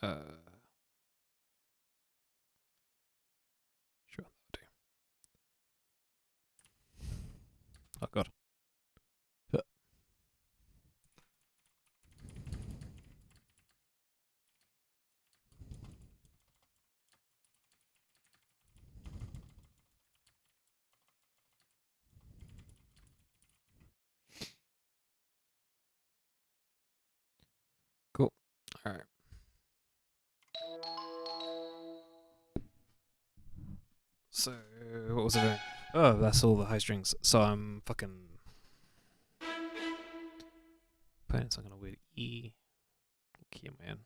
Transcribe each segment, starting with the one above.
Uh, sure, that'll do. Oh god. Cool. All right. So what was I doing? Oh, that's all the high strings. So I'm fucking playing some kind of weird E. What key am I in?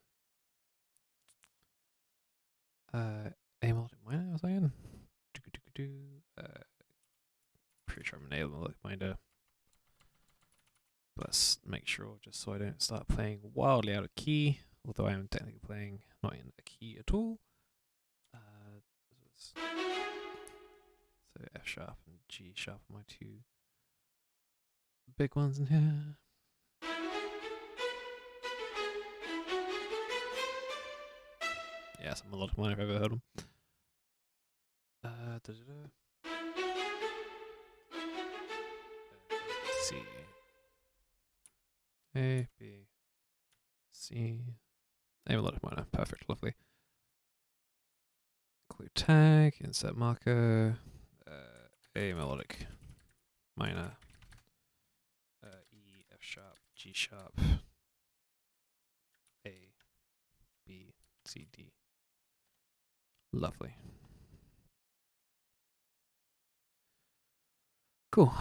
A melodic minor, was I in? Pretty sure I'm an A melodic minor. But let's make sure just so I don't start playing wildly out of key. Although I am technically playing not in a key at all. So F sharp and G sharp are my two big ones in here. Yeah, some melodic minor if I've ever heard them. C. A, B, C. A melodic minor. Perfect, lovely. Include tag, insert marker, A melodic minor, E, F sharp, G sharp, A, B, C, D. Lovely. Cool.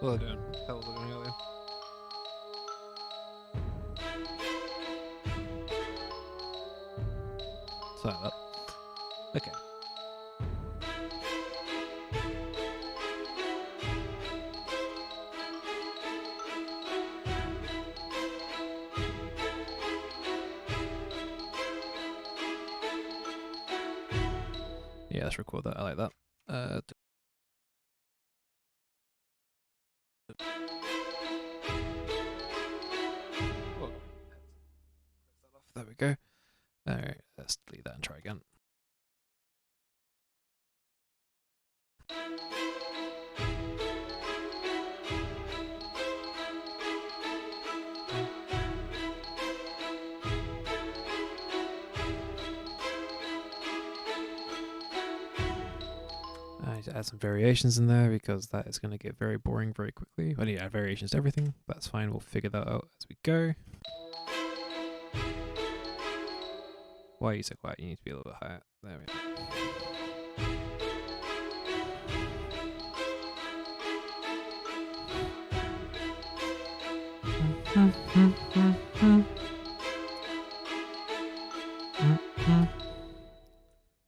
What was I doing? What the hell was I doing earlier? Sorry about that. Okay. Yeah, let's record that. I like that. There we go. Alright, let's delete that and try again. I need to add some variations in there because that is going to get very boring very quickly. I need to add variations to everything. That's fine. We'll figure that out as we go. Why are you so quiet? You need to be a little bit higher. There we go.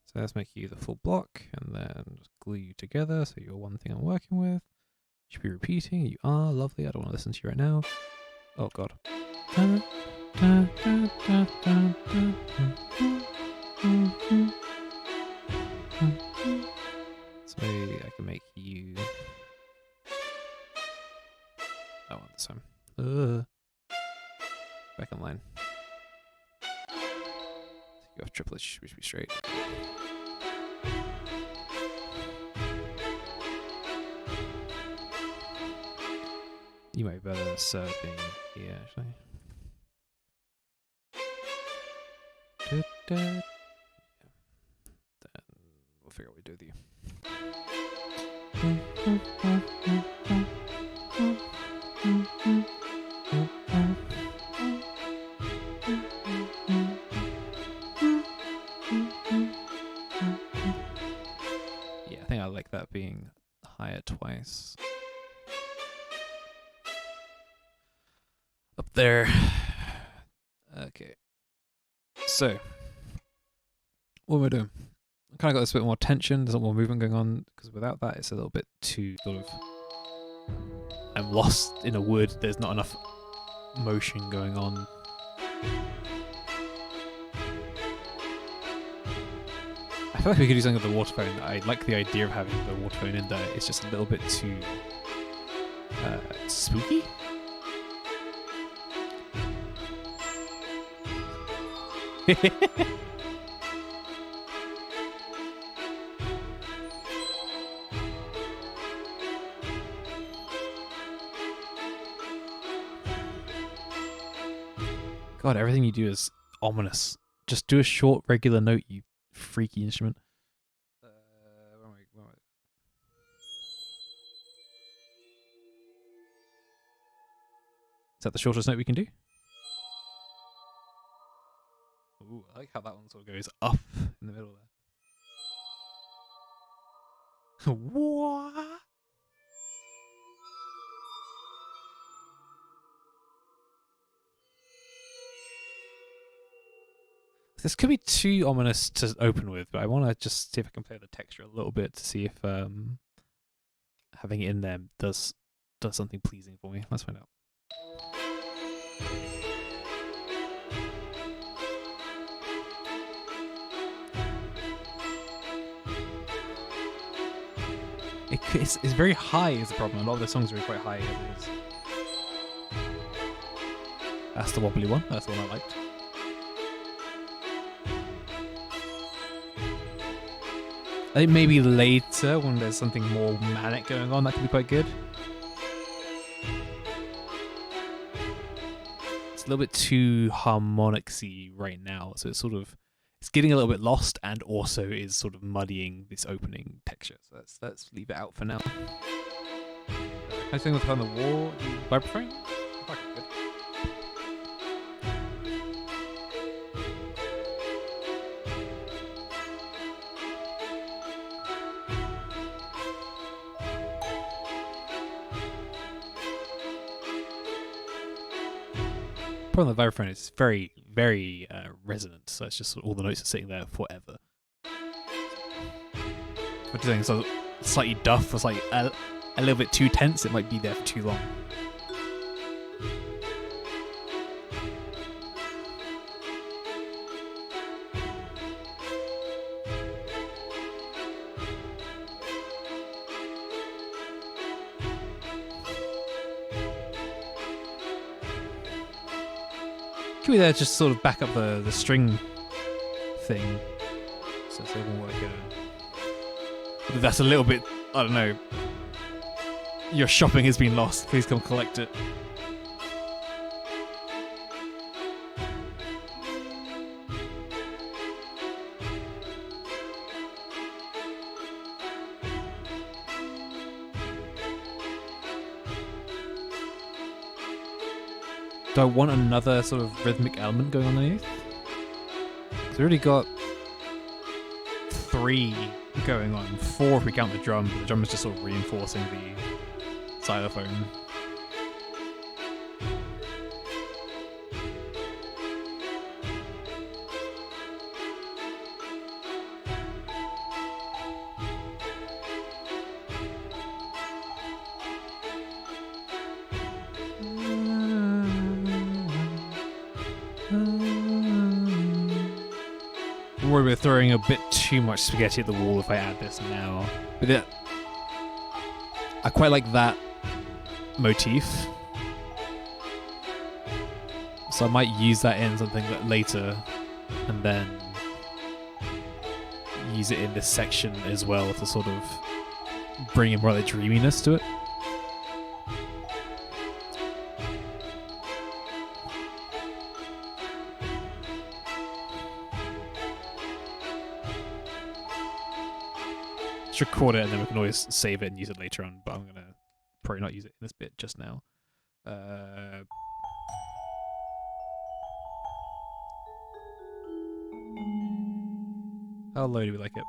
So let's make you the full block and then just glue you together so you're one thing I'm working with. You should be repeating. You are lovely. I don't want to listen to you right now. Oh god. So I can make you that one this time. Back in line. You have triplets, should be straight. You might be better served being here, actually. Then we'll figure out what we do with you. Yeah, I think I like that being higher twice. Up there. Okay. So, what am I doing? I kind of got this bit more tension. There's a lot more movement going on because without that, it's a little bit too sort of. I'm lost in a wood. There's not enough motion going on. I feel like we could do something with the water phone. I like the idea of having the water phone in there. It's just a little bit too spooky? God, everything you do is ominous. Just do a short, regular note, you freaky instrument. Where am I? Is that the shortest note we can do? Ooh, I like how that one sort of goes up in the middle there. What? This could be too ominous to open with, but I want to just see if I can play the texture a little bit to see if having it in there does something pleasing for me. Let's find out. It's very high is the problem. A lot of the songs are quite high as it is. That's the wobbly one. That's the one I liked. I think maybe later when there's something more manic going on, that could be quite good. It's a little bit too harmonicsy right now, so it's getting a little bit lost and also is sort of muddying this opening texture. So let's leave it out for now. Can I sing with her on the wall? The vibraphone? Good. Problem with the vibraphone is it's very, very resonant, so it's just all the notes are sitting there forever. If I'm doing so slightly duff or slightly a little bit too tense, it might be there for too long. Can we there just sort of back up the string thing? So it's a little more like that's a little bit, I don't know. Your shopping has been lost. Please come collect it. Do I want another sort of rhythmic element going on underneath? So we already got 3 going on, 4 if we count the drum, but the drum is just sort of reinforcing the xylophone. I'm worried we're throwing a bit too much spaghetti at the wall if I add this now. But I quite like that motif. So I might use that in something later and then use it in this section as well to sort of bring in more of the dreaminess to it. Record it and then we can always save it and use it later on, but I'm gonna probably not use it in this bit just now. How low do we like it?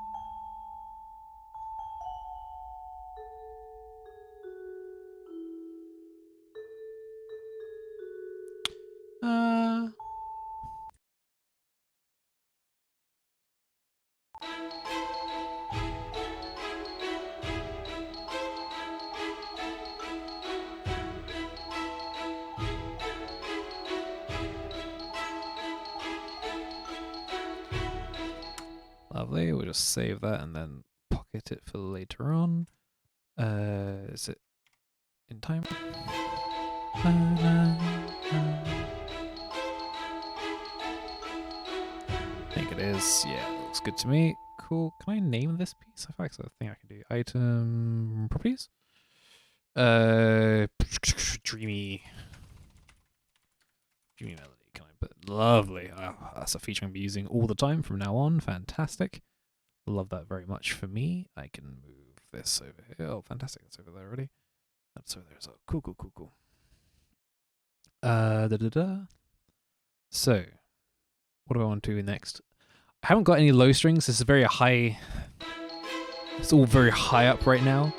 Lovely, we'll just save that and then pocket it for later on. Is it in time? I think it is. Yeah, looks good to me. Cool. Can I name this piece? I feel like that's a thing I can do. Item properties. Dreamy melody. Can I put lovely? Oh, that's a feature I'm gonna be using all the time from now on. Fantastic. Love that very much for me. I can move this over here. Oh, fantastic. That's over there already. That's over there as well. Cool, cool, cool, cool. So, what do I want to do next? I haven't got any low strings. This is very high. It's all very high up right now.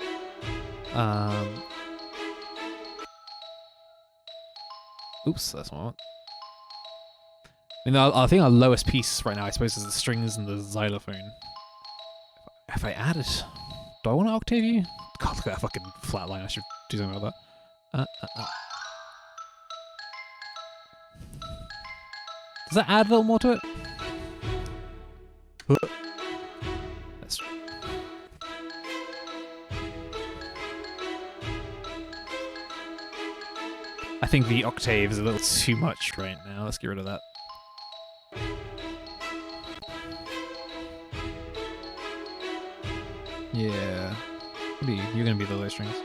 Oops, that's what I want. I mean, I think our lowest piece right now, I suppose, is the strings and the xylophone. If I add it, do I want to octave you? God, look at that fucking flat line. I should do something about that. Does that add a little more to it? That's true. I think the octave is a little too much right now. Let's get rid of that. Yeah. What are you? You're gonna be the low strings.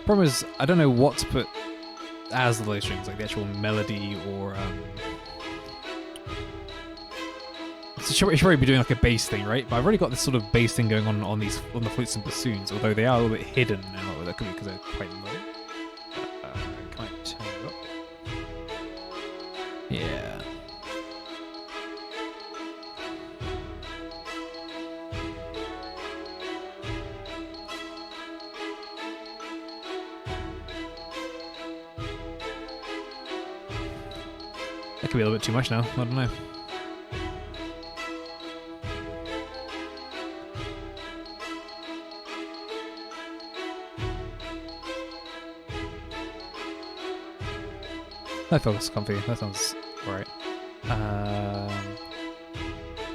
Problem is, I don't know what to put as the low strings, like the actual melody or So should probably be doing like a bass thing, right? But I've already got this sort of bass thing going on the flutes and bassoons, although they are a little bit hidden now. That could be because they're quite low. Can I turn it up? Yeah. That could be a little bit too much now. I don't know. That feels comfy. That sounds alright.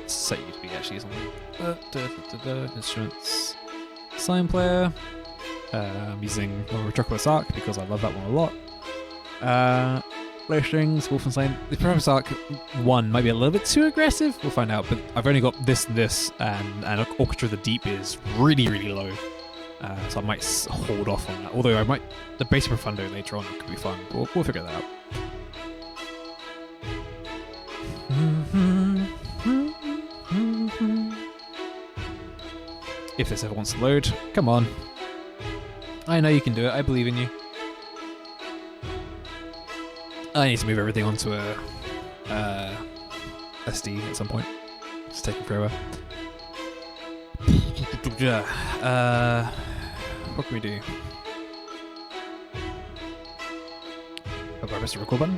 Set you to be actually something. Instruments. Sign player. I'm using Metropolis Arc because I love that one a lot. Low strings, Wolfenstein. The Metropolis Arc 1 might be a little bit too aggressive. We'll find out. But I've only got this and this, and Orchestra of the Deep is really, really low. So I might hold off on that. Although I might, the bass profundo later on could be fun. We'll figure that out. If this ever wants to load, come on. I know you can do it. I believe in you. I need to move everything onto a SD at some point. It's taking forever. What can we do? Have I pressed the record button?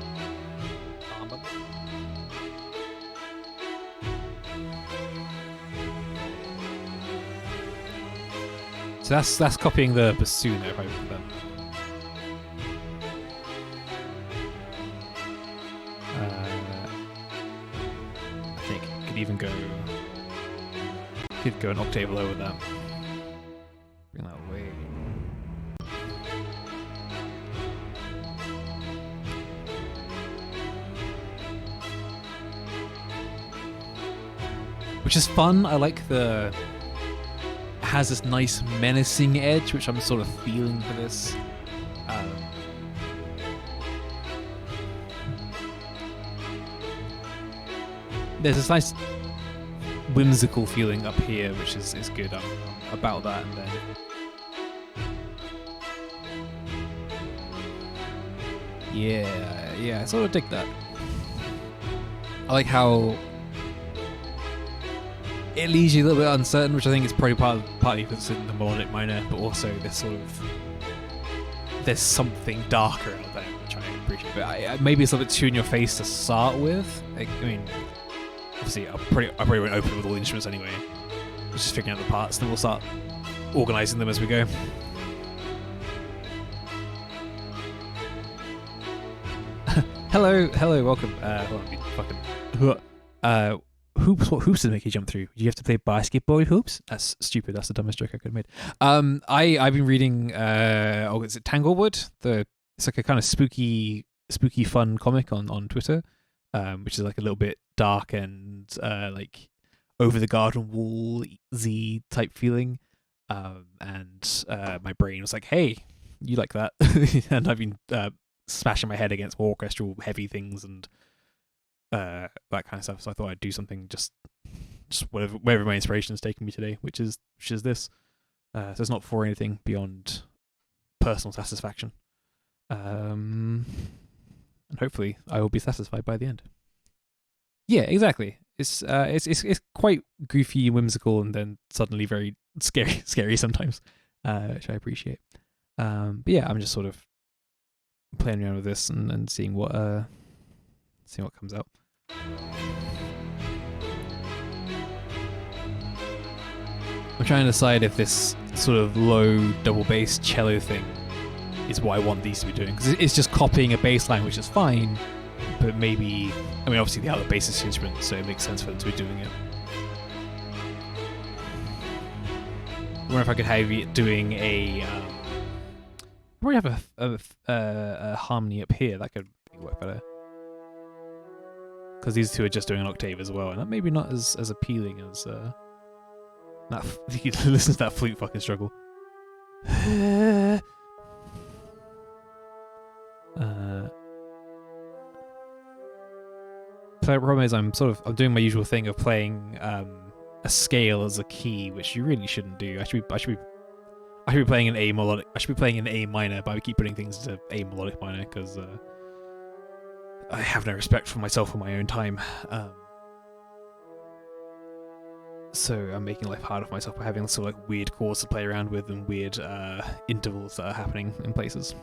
So that's copying the bassoon there, if I remember that. I think it could even go an octave lower with that. Bring that away. Which is fun. I like the... It has this nice menacing edge, which I'm sort of feeling for this. There's this nice whimsical feeling up here, which is good. I'm about that, and then yeah, I sort of dig that. I like how it leaves you a little bit uncertain, which I think is probably partly because it's in the melodic minor, but also this sort of there's something darker out there, which I appreciate. But maybe it's a little bit too in your face to start with. I mean, obviously, I probably won't open with all the instruments anyway. Just figuring out the parts, then we'll start organising them as we go. Hello, welcome. Hold on, fucking. hoops. What hoops does it make you jump through? Do you have to play basketball with hoops? That's stupid. That's the dumbest joke I could have made. I've been reading. Is it Tanglewood? It's like a kind of spooky fun comic on Twitter, which is like a little bit dark and like over the garden wall Z type feeling. And my brain was like, hey, you like that? And I've been smashing my head against more orchestral heavy things and that kind of stuff. So I thought I'd do something just wherever my inspiration is taking me today, which is this. So it's not for anything beyond personal satisfaction. And hopefully I will be satisfied by the end. Yeah, exactly. It's quite goofy and whimsical, and then suddenly very scary sometimes, which I appreciate. But yeah, I'm just sort of playing around with this and seeing what comes out. I'm trying to decide if this sort of low double bass cello thing is what I want these to be doing, because it's just copying a bass line, which is fine, but maybe, I mean, obviously the other bassist instrument, so it makes sense for them to be doing it. I wonder if I could have it doing a probably have a harmony up here. That could work better, because these two are just doing an octave as well, and that maybe not as appealing as that. You can listen to that flute fucking struggle. The problem is I'm doing my usual thing of playing a scale as a key, which you really shouldn't do. I should be playing an A melodic. I should be playing an A minor, but I keep putting things to A melodic minor because I have no respect for myself or my own time. So I'm making life harder for myself by having sort of like weird chords to play around with and weird intervals that are happening in places.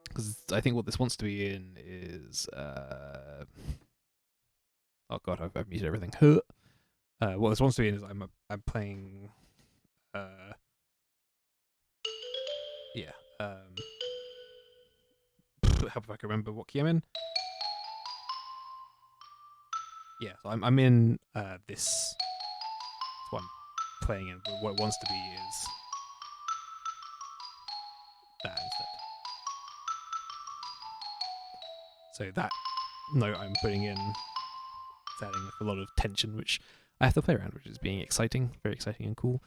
Because I think what this wants to be in is oh god, I've muted everything. What this wants to be in is I'm playing help if I can remember what key I'm in. Yeah, so I'm in this. That's what I'm playing in, but what it wants to be is that instead. So that note I'm putting in is adding like a lot of tension, which I have to play around, which is being exciting, very exciting and cool.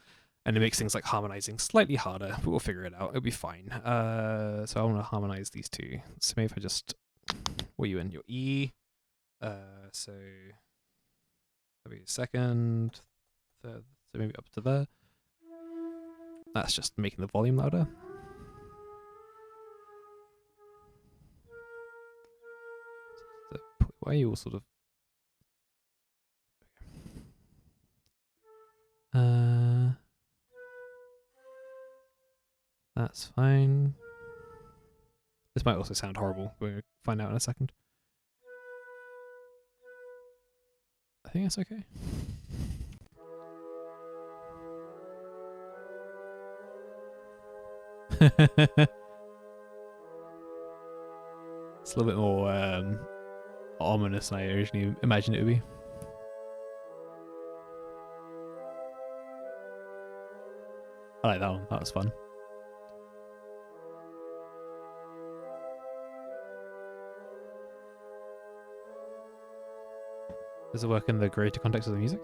And it makes things like harmonizing slightly harder, but we'll figure it out. It'll be fine. So I want to harmonize these two. So maybe if I just, what are you in? Your E. So that'll be second, third, so maybe up to there. That's just making the volume louder. Why are you all sort of... That's fine. This might also sound horrible. We'll find out in a second. I think that's okay. It's a little bit more ominous than I originally imagined it would be. I like that one. That was fun. Does it work in the greater context of the music?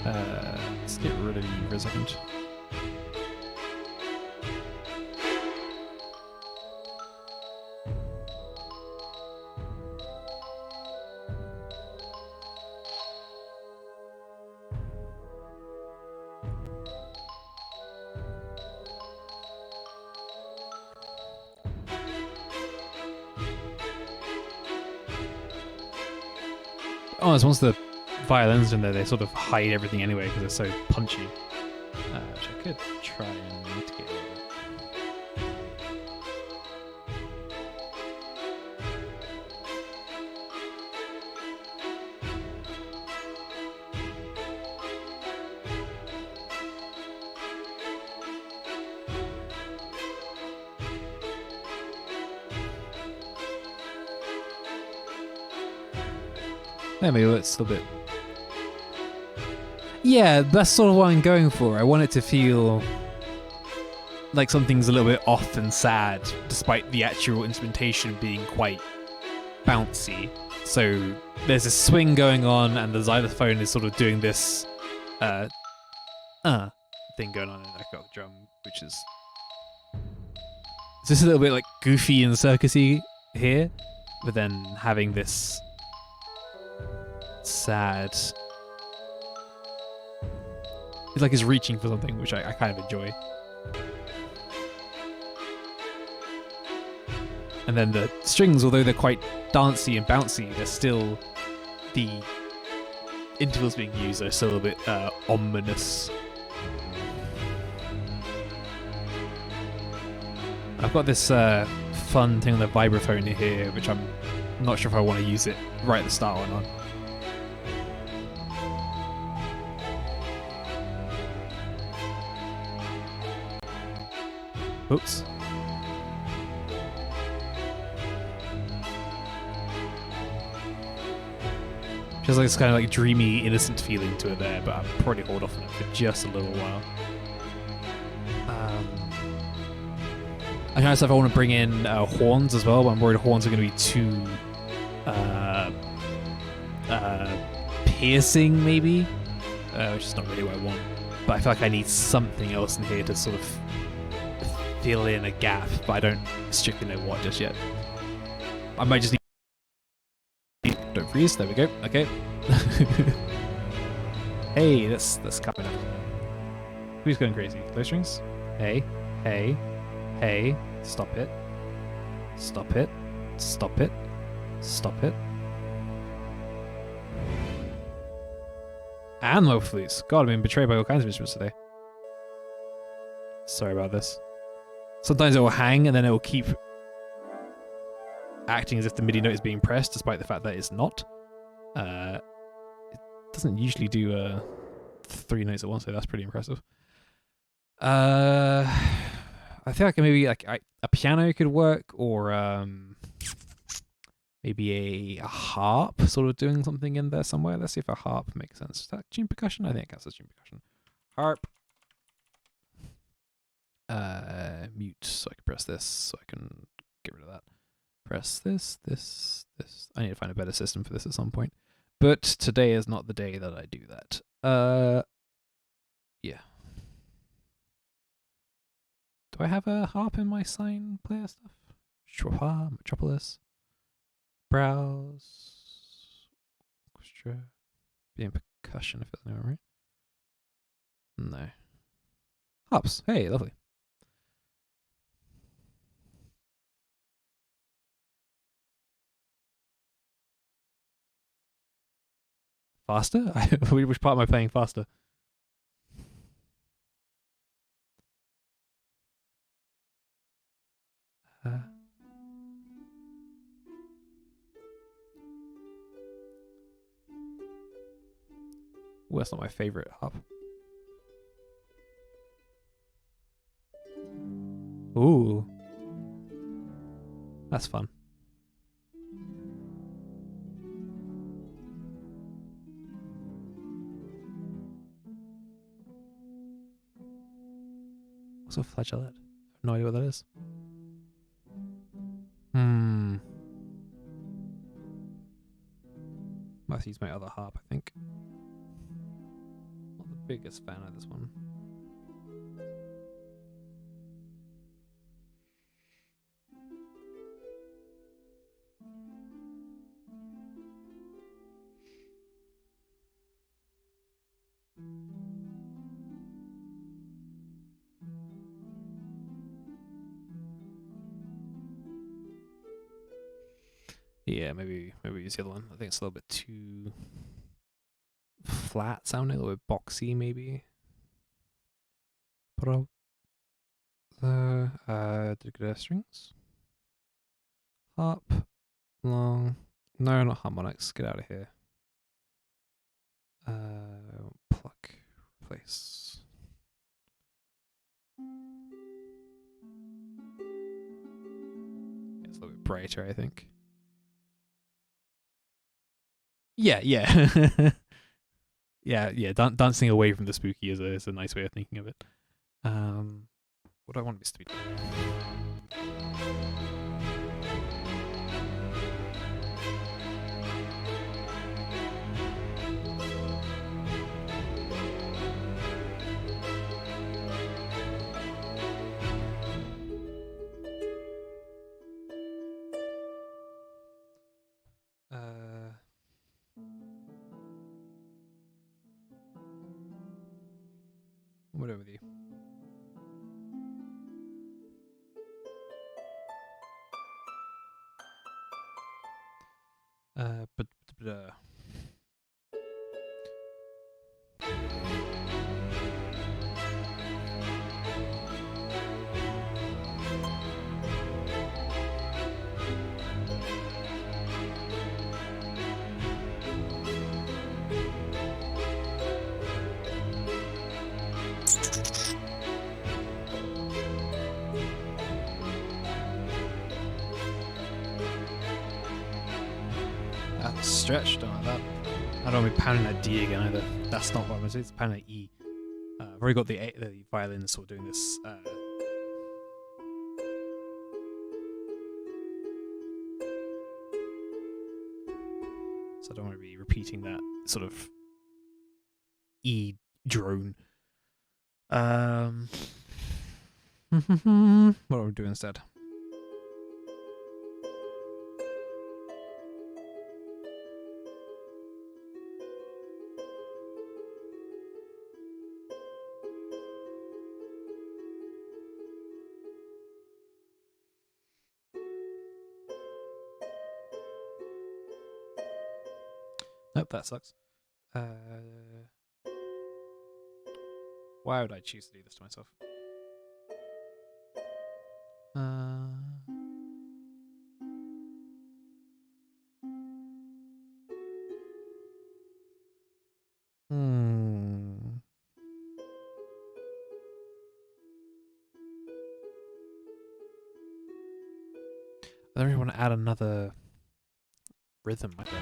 Let's get rid of you for a second. Oh, once the violins in there, they sort of hide everything anyway because they're so punchy. Which I could try and mitigate a little bit. maybe it's a little bit. Yeah, that's sort of what I'm going for. I want it to feel like something's a little bit off and sad, despite the actual instrumentation being quite bouncy. So there's a swing going on, and the xylophone is sort of doing this thing going on, and I've got the drum, which is just a little bit like goofy and circusy here, but then having this sad. It's like it's reaching for something, which I kind of enjoy. And then the strings, although they're quite dancey and bouncy, they're still, the intervals being used are still a bit ominous. I've got this fun thing on the vibraphone here, which I'm not sure if I want to use it right at the start or not. Oops. Just like this kind of like dreamy, innocent feeling to it there, but I'll probably hold off on it for just a little while. I know if I want to bring in horns as well, but I'm worried horns are going to be too piercing, maybe, which is not really what I want. But I feel like I need something else in here to sort of fill in a gap, but I don't strictly know what just yet. I might just need... Don't freeze, there we go, okay. Hey, that's coming up. Who's going crazy? Low strings? Hey, hey, hey, stop it. Stop it. Stop it. Stop it. And low flutes. God, I've been betrayed by all kinds of instruments today. Sorry about this. Sometimes it will hang and then it will keep acting as if the MIDI note is being pressed, despite the fact that it's not. It doesn't usually do 3 notes at once, so that's pretty impressive. I feel like maybe like a piano could work, or maybe a harp sort of doing something in there somewhere. Let's see if a harp makes sense. Is that tune percussion? I think that's tune percussion. Harp. Mute, so I can press this, so I can get rid of that. Press this, this, this. I need to find a better system for this at some point. But today is not the day that I do that. Yeah. Do I have a harp in my sign player stuff? Chopin, Metropolis. Browse. Orchestra. Being percussion, if it's not right. No. Harps. Hey, lovely. Faster? Which part am I playing faster? Well, that's not my favorite harp. Ooh. That's fun. What's a flageolet? I have no idea what that is. Might have to use my other harp, I think. Not the biggest fan of this one. Yeah, maybe use the other one. I think it's a little bit too flat sounding, a little bit boxy, maybe. But the strings, harp, long. No, not harmonics. Get out of here. Pluck, replace. It's a little bit brighter, I think. Yeah, yeah. Dancing away from the spooky is a nice way of thinking of it. What do I want this to be? What over with you? But that's stretched on that. I don't want to be pounding that D again either. That's not what I'm going to do. It's pounding that E. I've already got the violin sort of doing this. So I don't want to be repeating that sort of E drone. What do we do instead? Nope, that sucks. Why would I choose to do this to myself? I don't really want to add another rhythm, I think.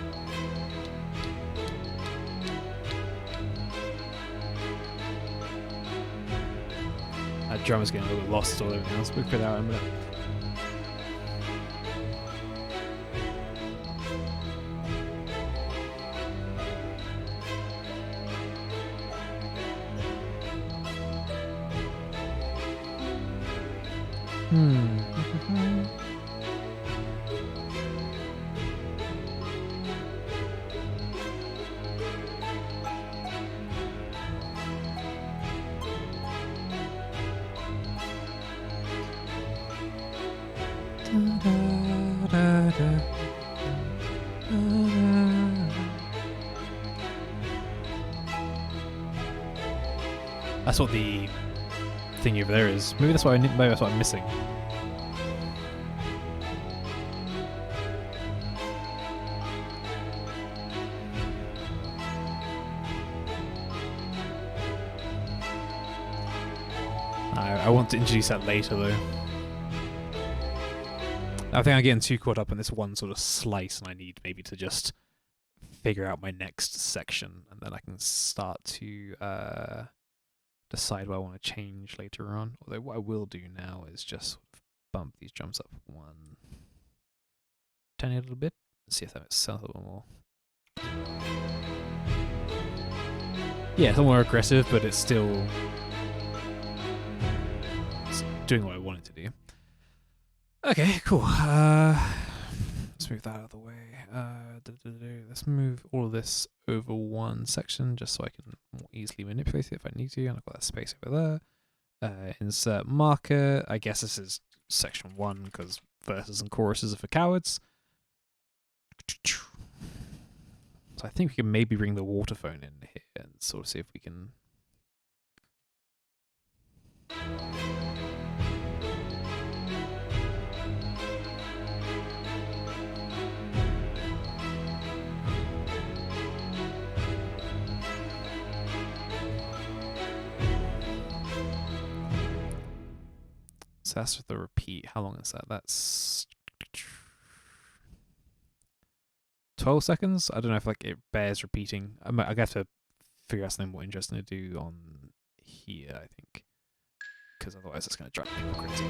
That drum is getting a little lost all everything else. We'll figure that out in a minute. That's what the thing over there is. Maybe that's what I'm missing. I want to introduce that later, though. I think I'm getting too caught up in this one sort of slice, and I need maybe to just figure out my next section, and then I can start to decide what I want to change later on. Although what I will do now is just sort of bump these drums up one, tiny a little bit, see if that sounds a little more. Yeah, it's a little more aggressive, but it's still doing what I want it to do. Okay, cool. Let's move that out of the way. Let's move all of this over one section just so I can more easily manipulate it if I need to. And I've got that space over there. Insert marker. I guess this is section 1 because verses and choruses are for cowards. So I think we can maybe bring the waterphone in here and sort of see if we can. So that's with the repeat. How long is that? That's 12 seconds. I don't know if like it bears repeating. I have to figure out something more interesting to do on here, I think, because otherwise it's going to drive people crazy.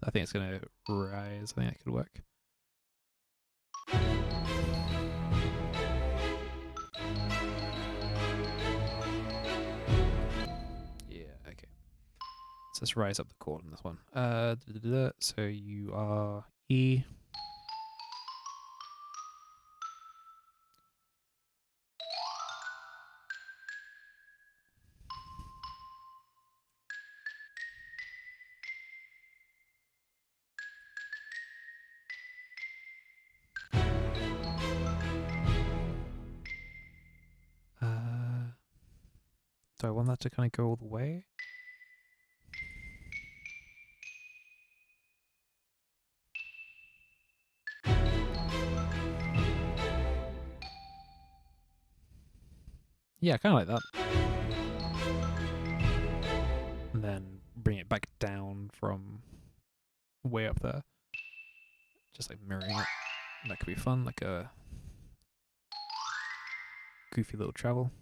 I think it's going to rise. I think that could work. Yeah, okay. So let's rise up the chord on this one. So you are E. Do I want that to kind of go all the way? Yeah, kind of like that. And then bring it back down from way up there. Just like mirroring it. That could be fun, like a goofy little travel.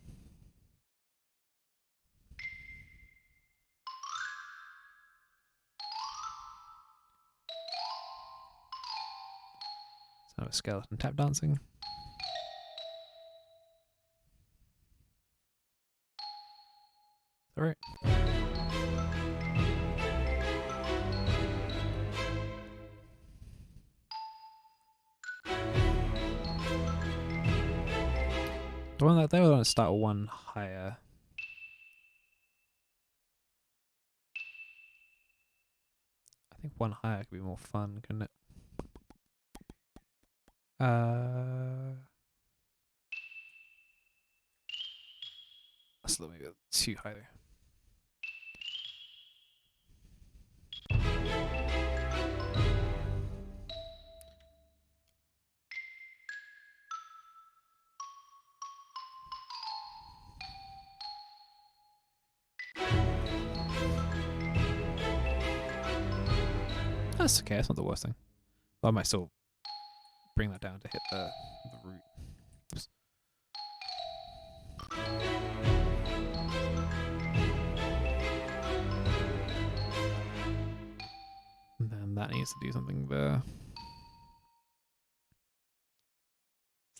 So a skeleton tap dancing. Alright. The one that they want to start one higher. I think one higher could be more fun, couldn't it? That's a little maybe too high there. That's okay, that's not the worst thing. Well, I might still bring that down to hit the root. Oops. And then that needs to do something there.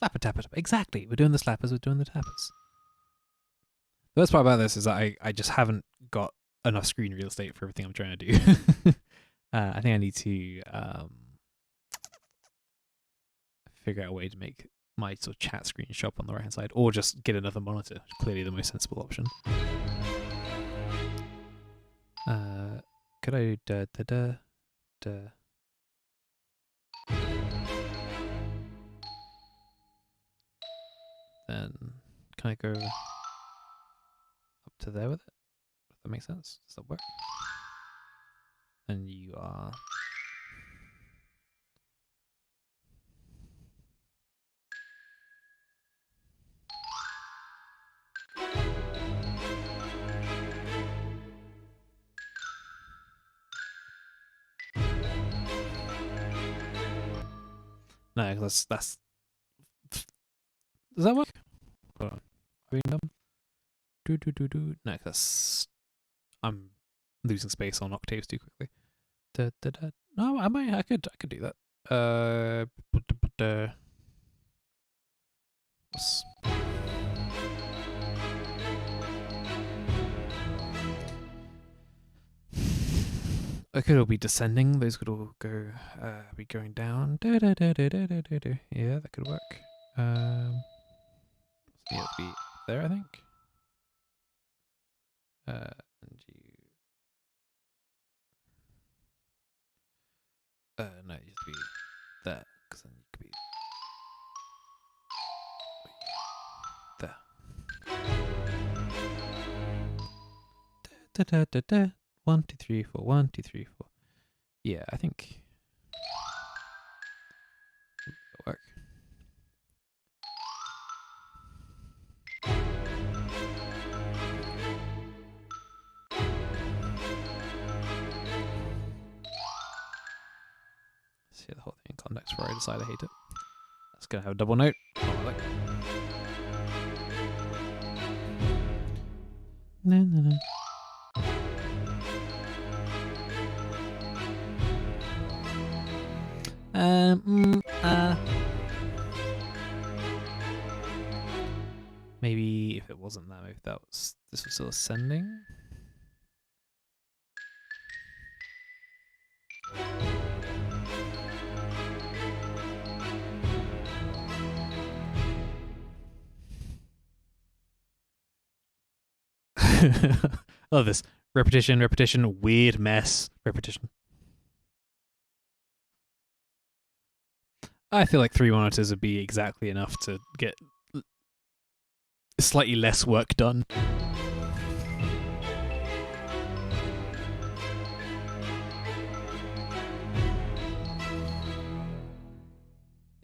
Slapper tapper. Exactly. We're doing the slappers, we're doing the tappers. The best part about this is that I just haven't got enough screen real estate for everything I'm trying to do. I think I need to figure out a way to make my sort of chat screen show up on the right hand side, or just get another monitor. Clearly the most sensible option. Could I then can I go up to there with it? Does that make sense? Does that work? And you are no, that's does that work? Hold on. Are we done? No, that's I'm losing space on octaves too quickly. No, I could do that. It could all be descending. Those could all go be going down. Yeah, that could work. Yeah, it'd be there, I think. And you. No, it used to be there, because then you could be there. 1, 2, 3, 4. 1, 2, 3, 4. Yeah, I think that'll work. hear the whole thing in context before I decide I hate it. That's gonna have a double note. Oh, I like. No, no, no. Maybe if it wasn't that, maybe this was still ascending. Love this. Repetition, repetition, weird mess, repetition. I feel like 3 monitors would be exactly enough to get slightly less work done.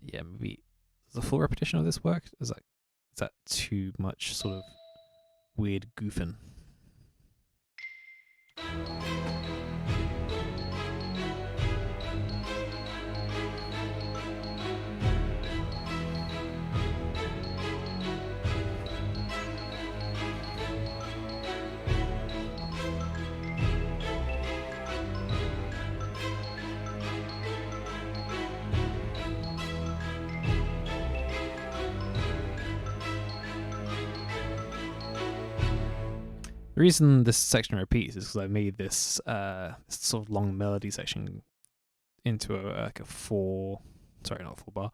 Yeah, maybe does the full repetition of this work? Is that too much sort of weird goofing? The reason this section repeats is because I made this sort of long melody section into like a 4, sorry, not 4 bar.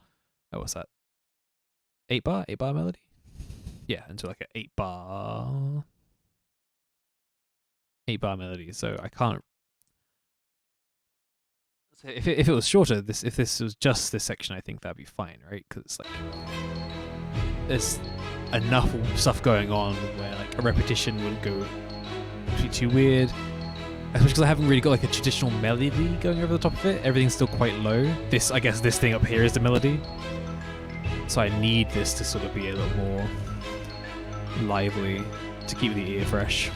Oh, what's that? 8 bar melody? Yeah, into like an 8 bar melody. So I can't. So if it was shorter, if this was just this section, I think that'd be fine, right? Because it's like there's enough stuff going on where like a repetition wouldn't go too weird. Especially because I haven't really got like a traditional melody going over the top of it. Everything's still quite low. I guess this thing up here is the melody. So I need this to sort of be a little more lively to keep the ear fresh.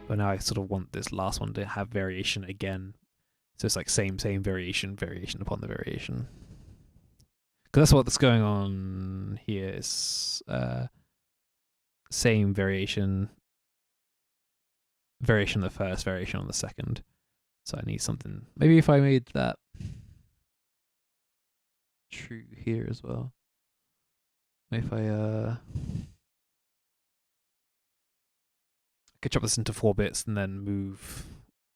But now I sort of want this last one to have variation again. So it's like same variation upon the variation. Because that's what's going on here is same variation on the first, variation on the second. So I need something. Maybe if I made that true here as well. Maybe if I could chop this into 4 bits and then move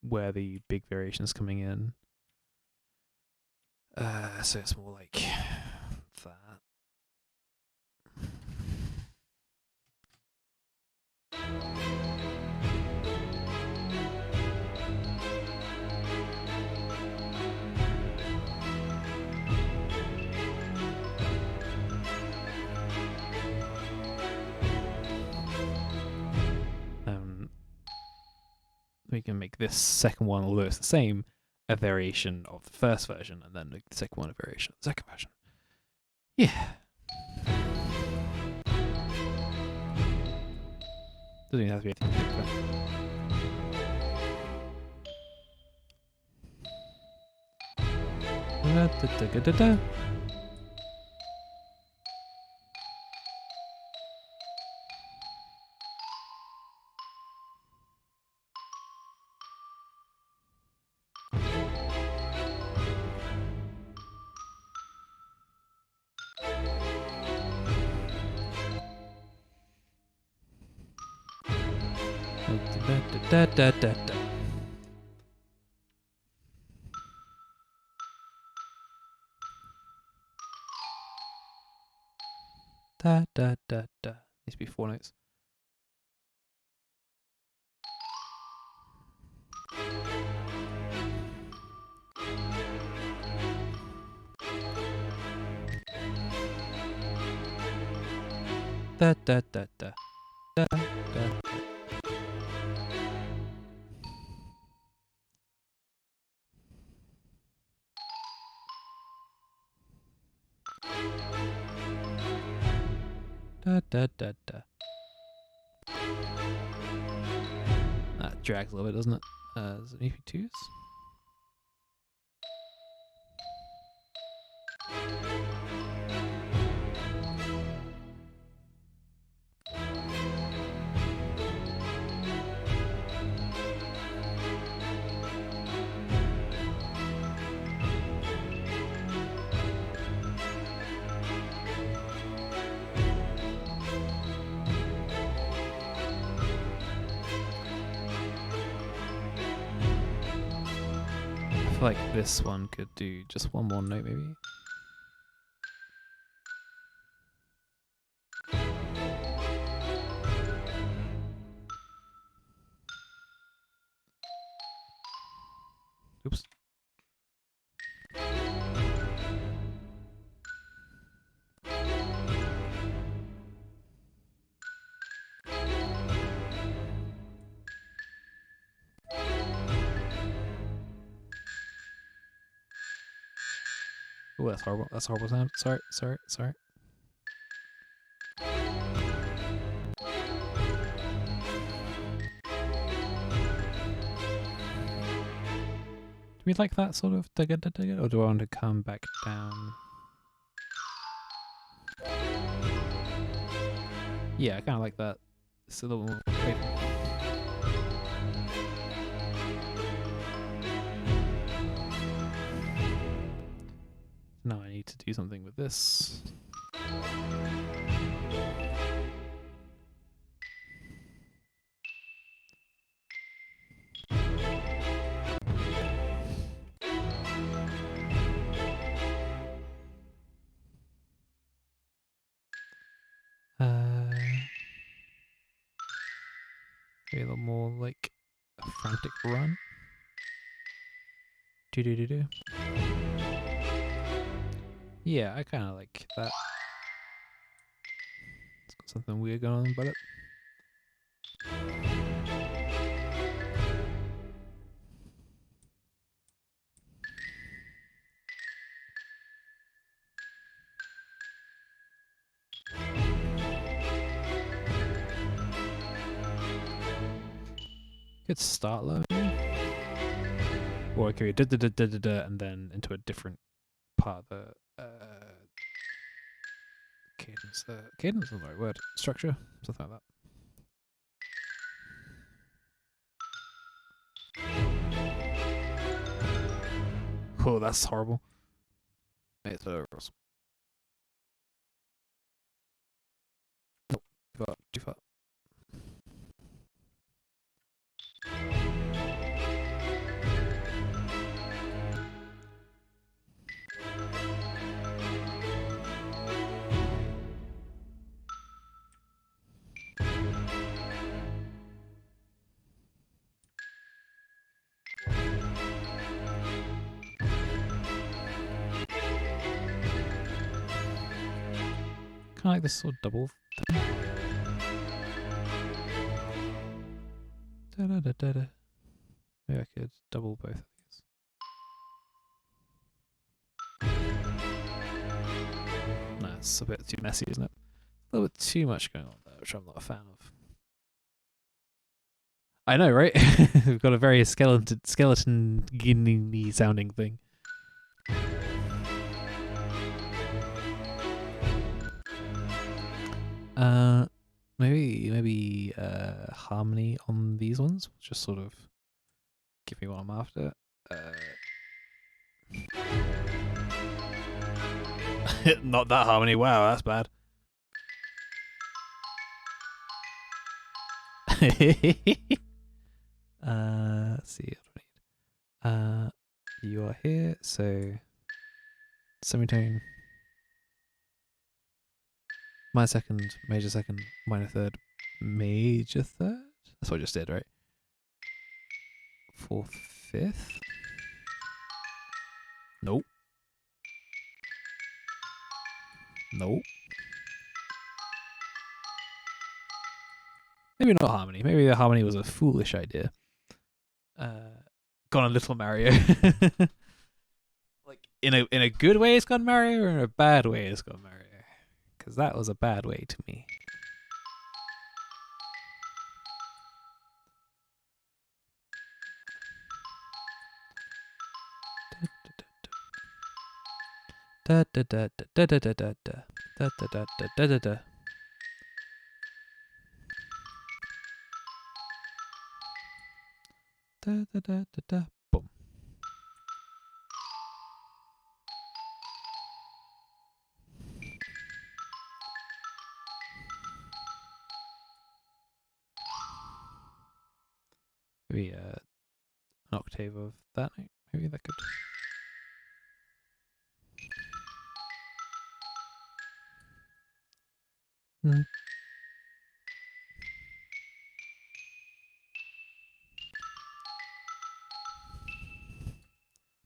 where the big variation is coming in. So it's more like that. We can make this second one, although it's the same, a variation of the first version, and then make the second one a variation of the second version. Yeah. Doesn't even have to be anything different. Da da da da. Da da da da. Needs to be 4 notes. Da da da da. Da da da. Da da da da. That drags a little bit, doesn't it? Is it EP2s? I feel like this one could do just one more note, maybe. Oops. Oh, that's horrible. That's a horrible sound. Sorry. Do we like that sort of digga, or do I want to come back down? Yeah, I kind of like that. It's a little more playful. Now I need to do something with this. Maybe a little more like a frantic run. Do. Yeah, I kind of like that. It's got something weird going on about it. Could start low, or it could be and then into a different part of the cadence. Cadence is the right word. Structure, something like that. Oh, that's horrible. It's over. Nope, too far. Kind of like this sort of double thing. Maybe I could double both of these. No, it's a bit too messy, isn't it? A little bit too much going on there, which I'm not a fan of. I know, right? We've got a very skeleton guinea sounding thing. Maybe harmony on these ones. Just sort of give me what I'm after. Not that harmony. Wow, that's bad. Let's see. What do I need? You are here, so semitone. Minor second, major second, minor third, major third? That's what I just did, right? Fourth, fifth? Nope. Nope. Maybe not harmony. Maybe the harmony was a foolish idea. Gone a little Mario. Like in a good way it's gone Mario, or in a bad way it's gone Mario? Because that was a bad way to me. Da da da da da da da da da da da da da da da. Da da da da da. Boom. Maybe an octave of that. Maybe that could. Mm.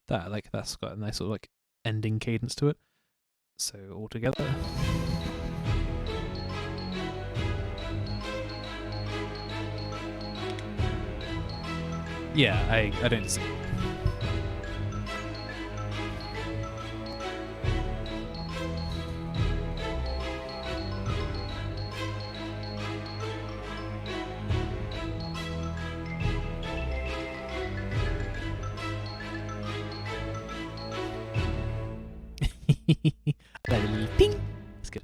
That like that's got a nice sort of like ending cadence to it. So all together. Yeah, I don't see. Ping. That's good.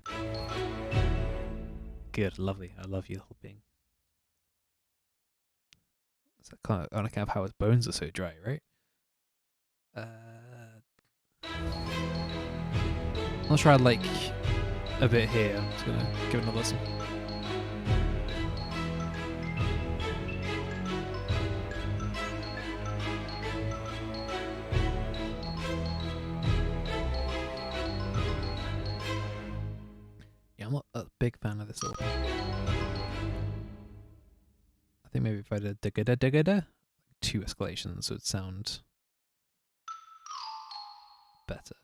Good, lovely. I love you, whole being. It's kind of on account of how his bones are so dry, right? I'll try like a bit here. I'm just gonna give it another listen. Yeah, I'm not a big fan of this little thing. I think maybe if I did digga digga, 2 escalations would sound better.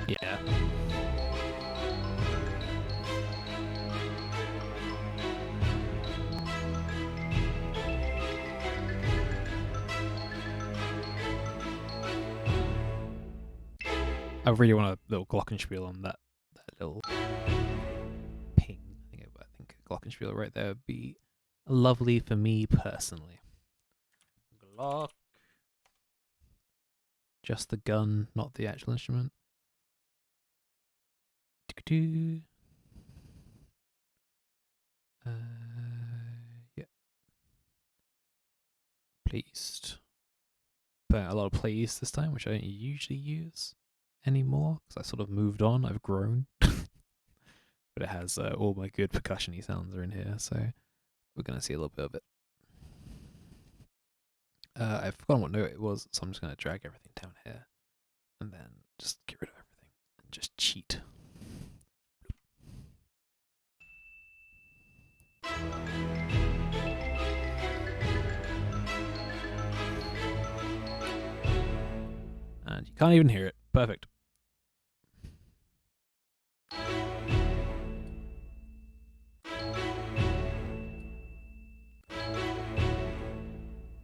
Yeah. I really want a little glockenspiel on that little ping. I think a glockenspiel right there would be lovely for me personally. Glock. Just the gun, not the actual instrument. Yeah. Pleased. But a lot of pleased this time, which I don't usually use anymore because I sort of moved on. I've grown. But it has all my good percussion-y sounds are in here, so we're going to see a little bit of it. I've forgotten what note it was, so I'm just going to drag everything down here and then just get rid of everything and just cheat. And you can't even hear it. Perfect.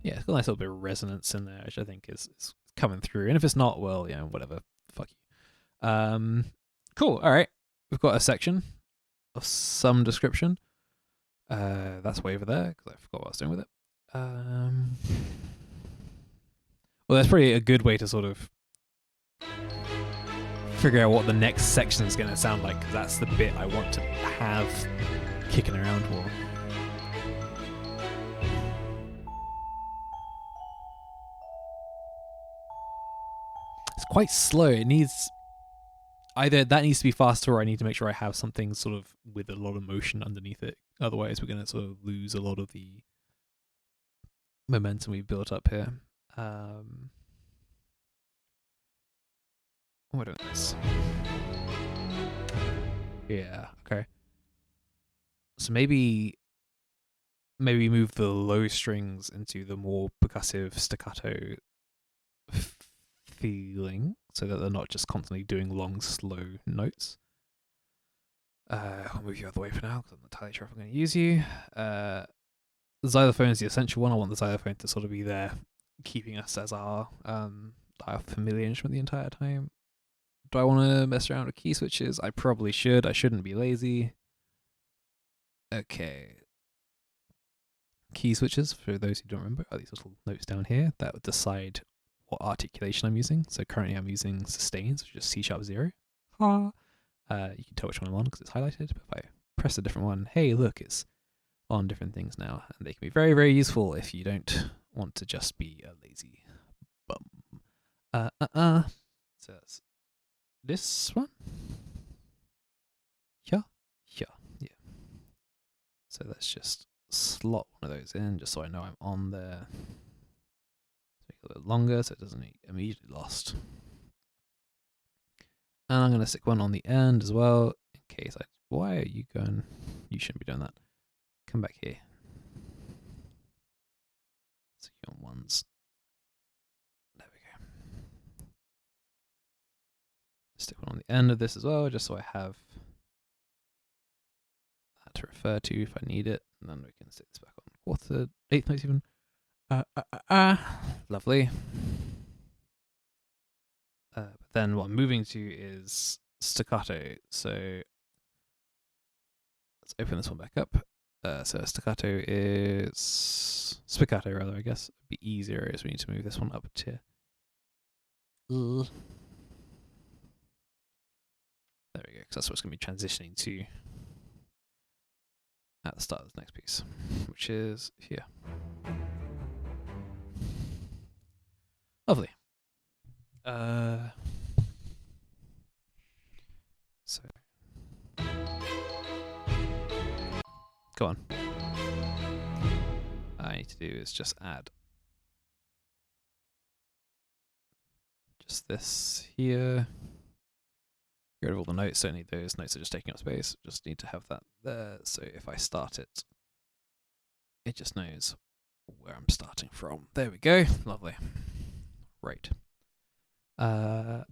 Yeah, it's got a nice little bit of resonance in there, which I think is coming through. And if it's not, well, yeah, whatever. Fuck you. Cool. All right. We've got a section of some description. That's way over there because I forgot what I was doing with it. Well, that's probably a good way to sort of figure out what the next section is going to sound like, because that's the bit I want to have kicking around more. It's quite slow. It needs either that needs to be faster, or I need to make sure I have something sort of with a lot of motion underneath it. Otherwise, we're going to sort of lose a lot of the momentum we built up here. What about this? Yeah. Okay. So maybe move the low strings into the more percussive staccato feeling, so that they're not just constantly doing long, slow notes. I'll move you out of the way for now because I'm not entirely sure if I'm going to use you. The xylophone is the essential one. I want the xylophone to sort of be there, keeping us as our familiar instrument the entire time. Do I want to mess around with key switches? I probably should. I shouldn't be lazy. Okay. Key switches, for those who don't remember, are these little notes down here that would decide what articulation I'm using. So currently I'm using sustains, which is C#0. Ha. You can tell which one I'm on because it's highlighted. But if I press a different one, hey, look, it's on different things now. And they can be very, very useful if you don't want to just be a lazy bum. So that's this one. Yeah. So let's just slot one of those in just so I know I'm on there. Make it a little bit longer so it doesn't get immediately lost. And I'm going to stick one on the end as well in case I... Why are you going... You shouldn't be doing that. Come back here. Stick you on ones. There we go. Stick one on the end of this as well just so I have that to refer to if I need it. And then we can stick this back on quarter, eighth notes even. Lovely. But then what I'm moving to is staccato. So let's open this one back up. So staccato is spiccato rather, I guess. It'd be easier as we need to move this one up to there we go, because that's what it's going to be transitioning to at the start of the next piece, which is here. Lovely. So go on. All I need to do is just add just this here. Get rid of all the notes, don't need those. Notes are just taking up space. Just need to have that there. So if I start it, it just knows where I'm starting from. There we go. Lovely. Right. Oh,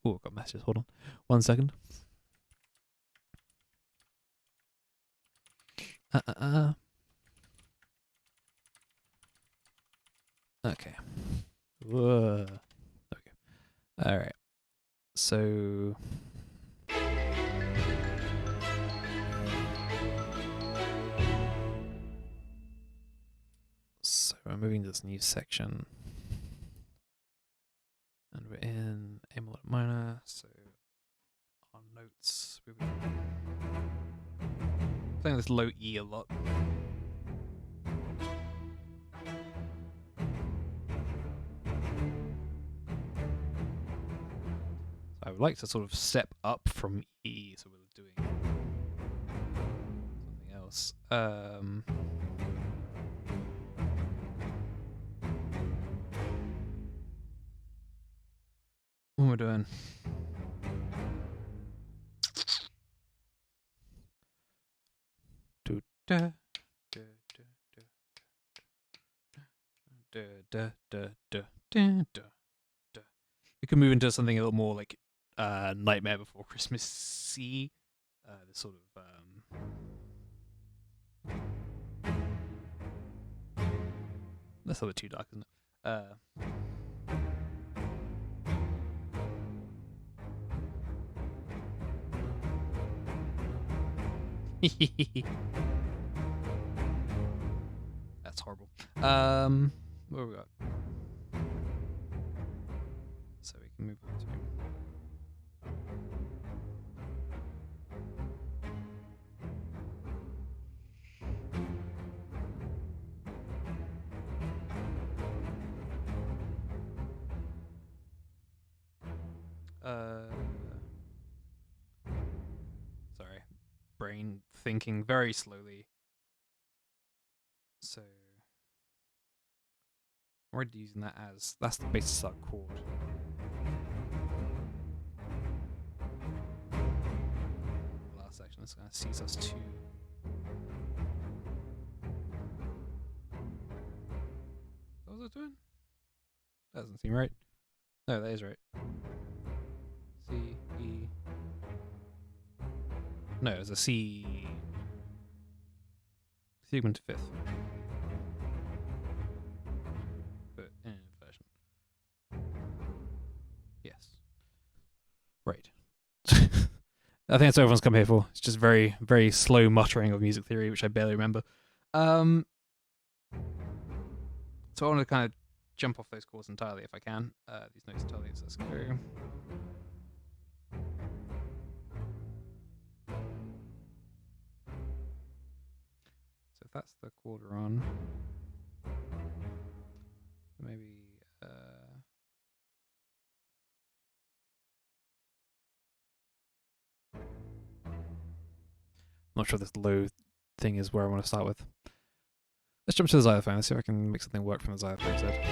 I've got messages. Hold on. 1 second. Okay. Whoa. Okay. All right. So we're moving to this new section. And we're in A melodic minor, so our notes, we'll be playing this low E a lot. So I would like to sort of step up from E, so we're doing something else. What am I doing? We can move into something a little more like Nightmare Before Christmas-y. This sort of that's a little bit too dark, isn't it? That's horrible. What have we got? So we can move on to sorry, brain thinking very slowly. So I'm already using that as that's the basis of that chord. The last section is going to cease us to. What was it doing? That doesn't seem right. No, that is right. C. No, it was a C segment fifth. But version. Yes. Right. I think that's what everyone's come here for. It's just very, very slow muttering of music theory, which I barely remember. So I want to kind of jump off those chords entirely if I can. These notes entirely. So let's go. So if that's the chord we're on, maybe. I'm not sure this low thing is where I want to start with. Let's jump to the xylophone. Let's see if I can make something work from the xylophone instead.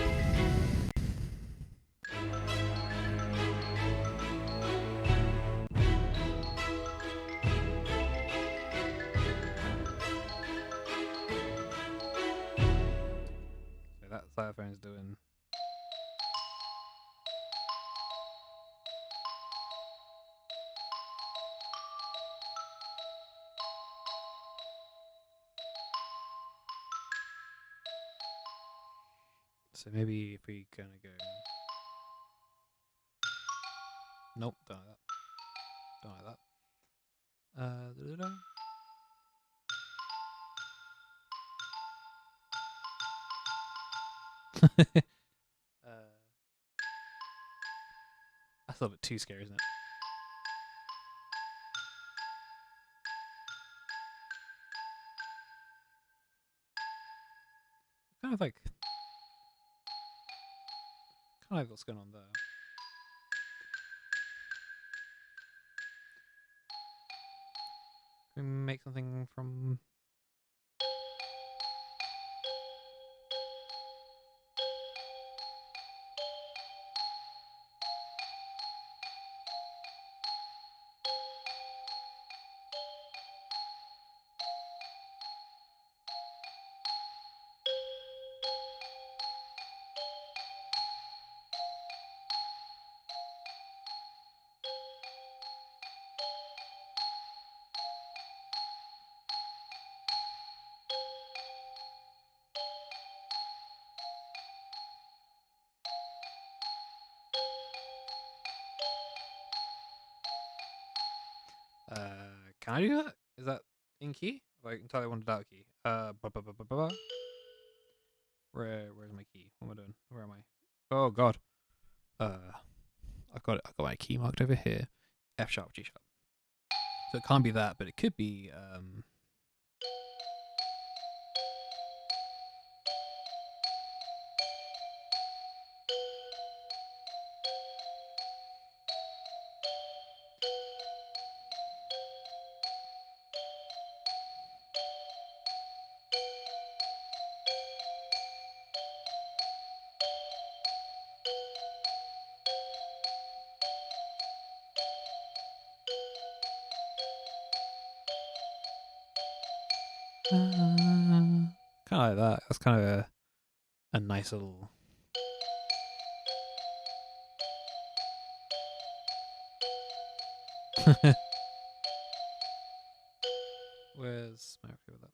So that xylophone's doing. So maybe if we kind of go. Nope, don't like that. Don't like that. That's a little bit too scary, isn't it? Kind of like what's going on there. Can we make something from. Can I do that? Is that in key? Like entirely wanted out key. Where's my key? What am I doing? Where am I? Oh god. I got it. I got my key marked over here. F sharp, G sharp. So it can't be that, but it could be. Kind of like that. That's kind of a nice little. Where's my okay with that?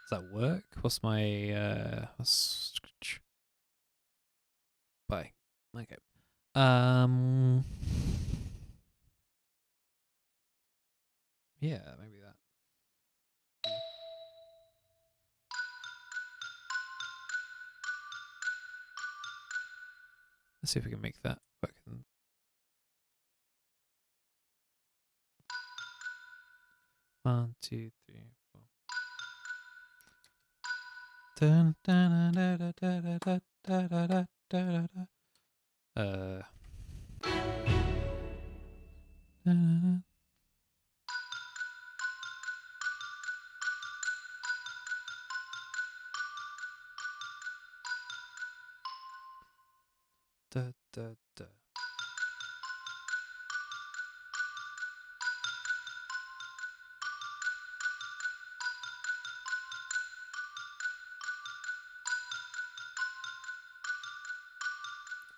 Does that work? What's my bye. Okay. Yeah, maybe that. Let's see if we can make that work. 1, 2, 3, 4. Dun, dun, da, da, da, da, da, da, da, da, da, da. Da, da, da.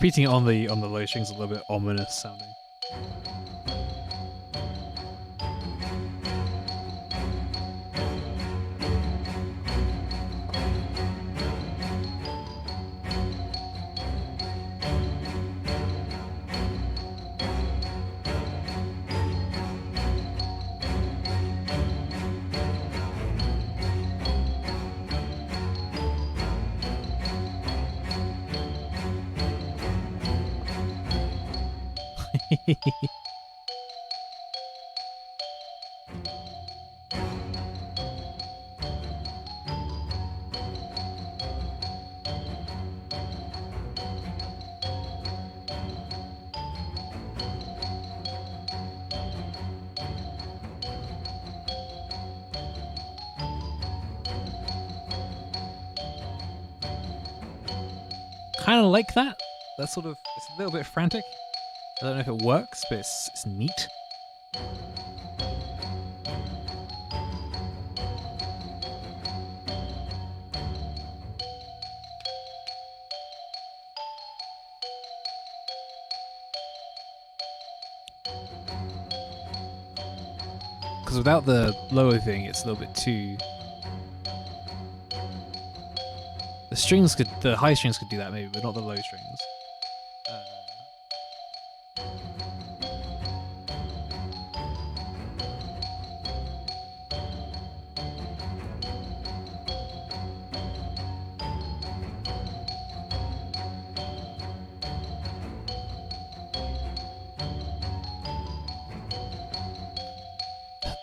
Repeating it on the low strings is a little bit ominous sounding. Kind of like that. That's sort of, it's a little bit frantic. I don't know if it works, but it's neat. Because without the lower thing, it's a little bit too. The high strings could do that maybe, but not the low strings.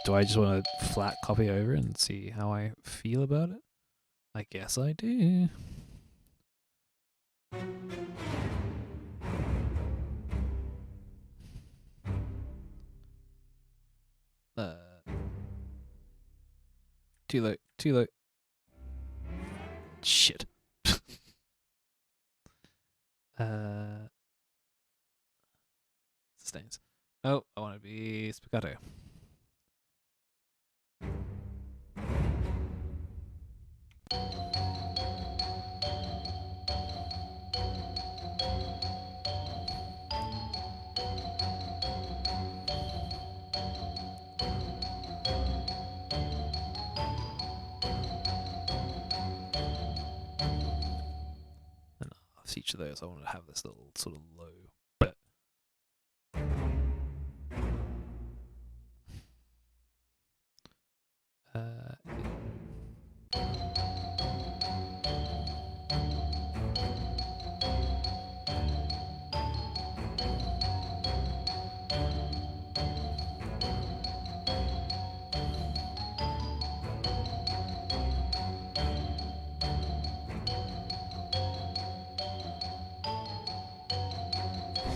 Do I just want to flat copy over and see how I feel about it? I guess I do. Too low, too low. Shit. Sustains. Oh, I want to be spiccato. Each of those, I want to have this little sort of low bit.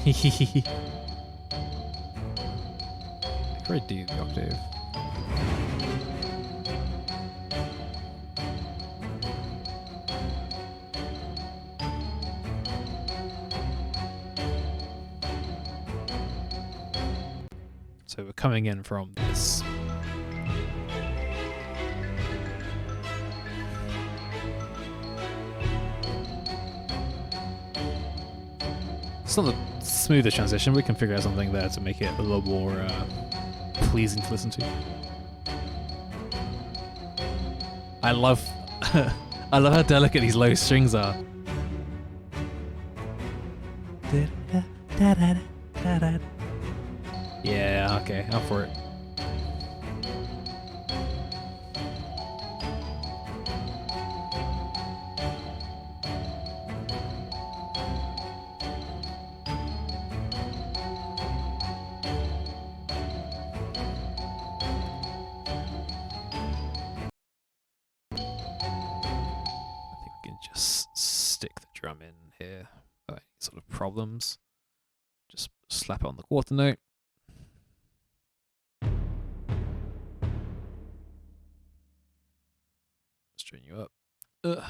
I could probably do the octave. So we're coming in from this. It's not the smoothest transition. We can figure out something there to make it a little more pleasing to listen to. I love how delicate these low strings are. Yeah, okay, I'm for it. Drum in here. Any sort of problems? Just slap it on the quarter note. String you up. Not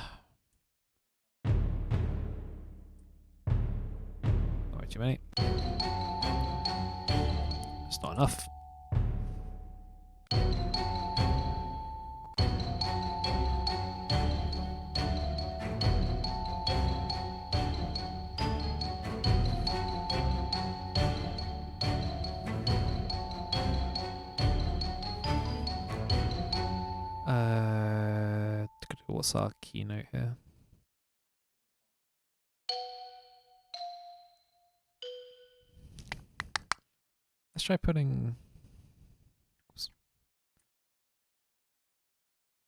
way too many. It's not enough. what's our keynote here? Let's try putting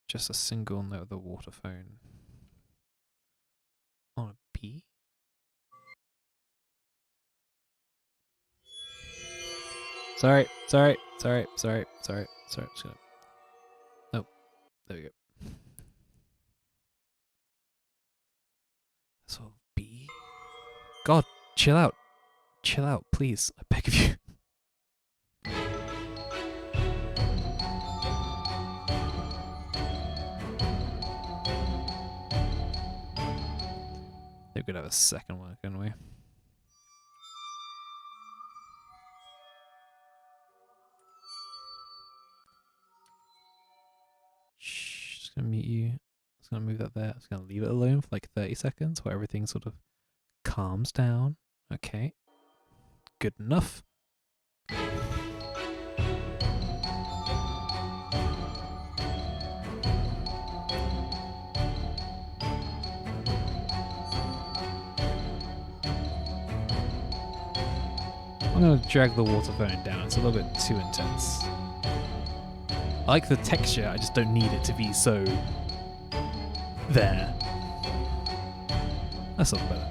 just a single note of the water phone on a B. Sorry. Just gonna. Nope. There we go. So B. God, chill out. Chill out, please. I beg of you. We could have a second one, couldn't we? Shh, just gonna mute you. Just gonna move that there. Just gonna leave it alone for like 30 seconds where everything sort of calms down. Okay. Good enough. I'm gonna drag the water phone down. It's a little bit too intense. I like the texture, I just don't need it to be so there. That's a little better.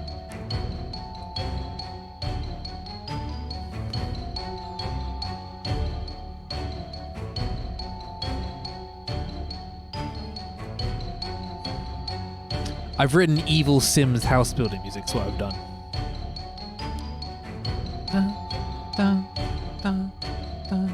I've written evil Sims house building music, is what I've done. Dun, dun, dun.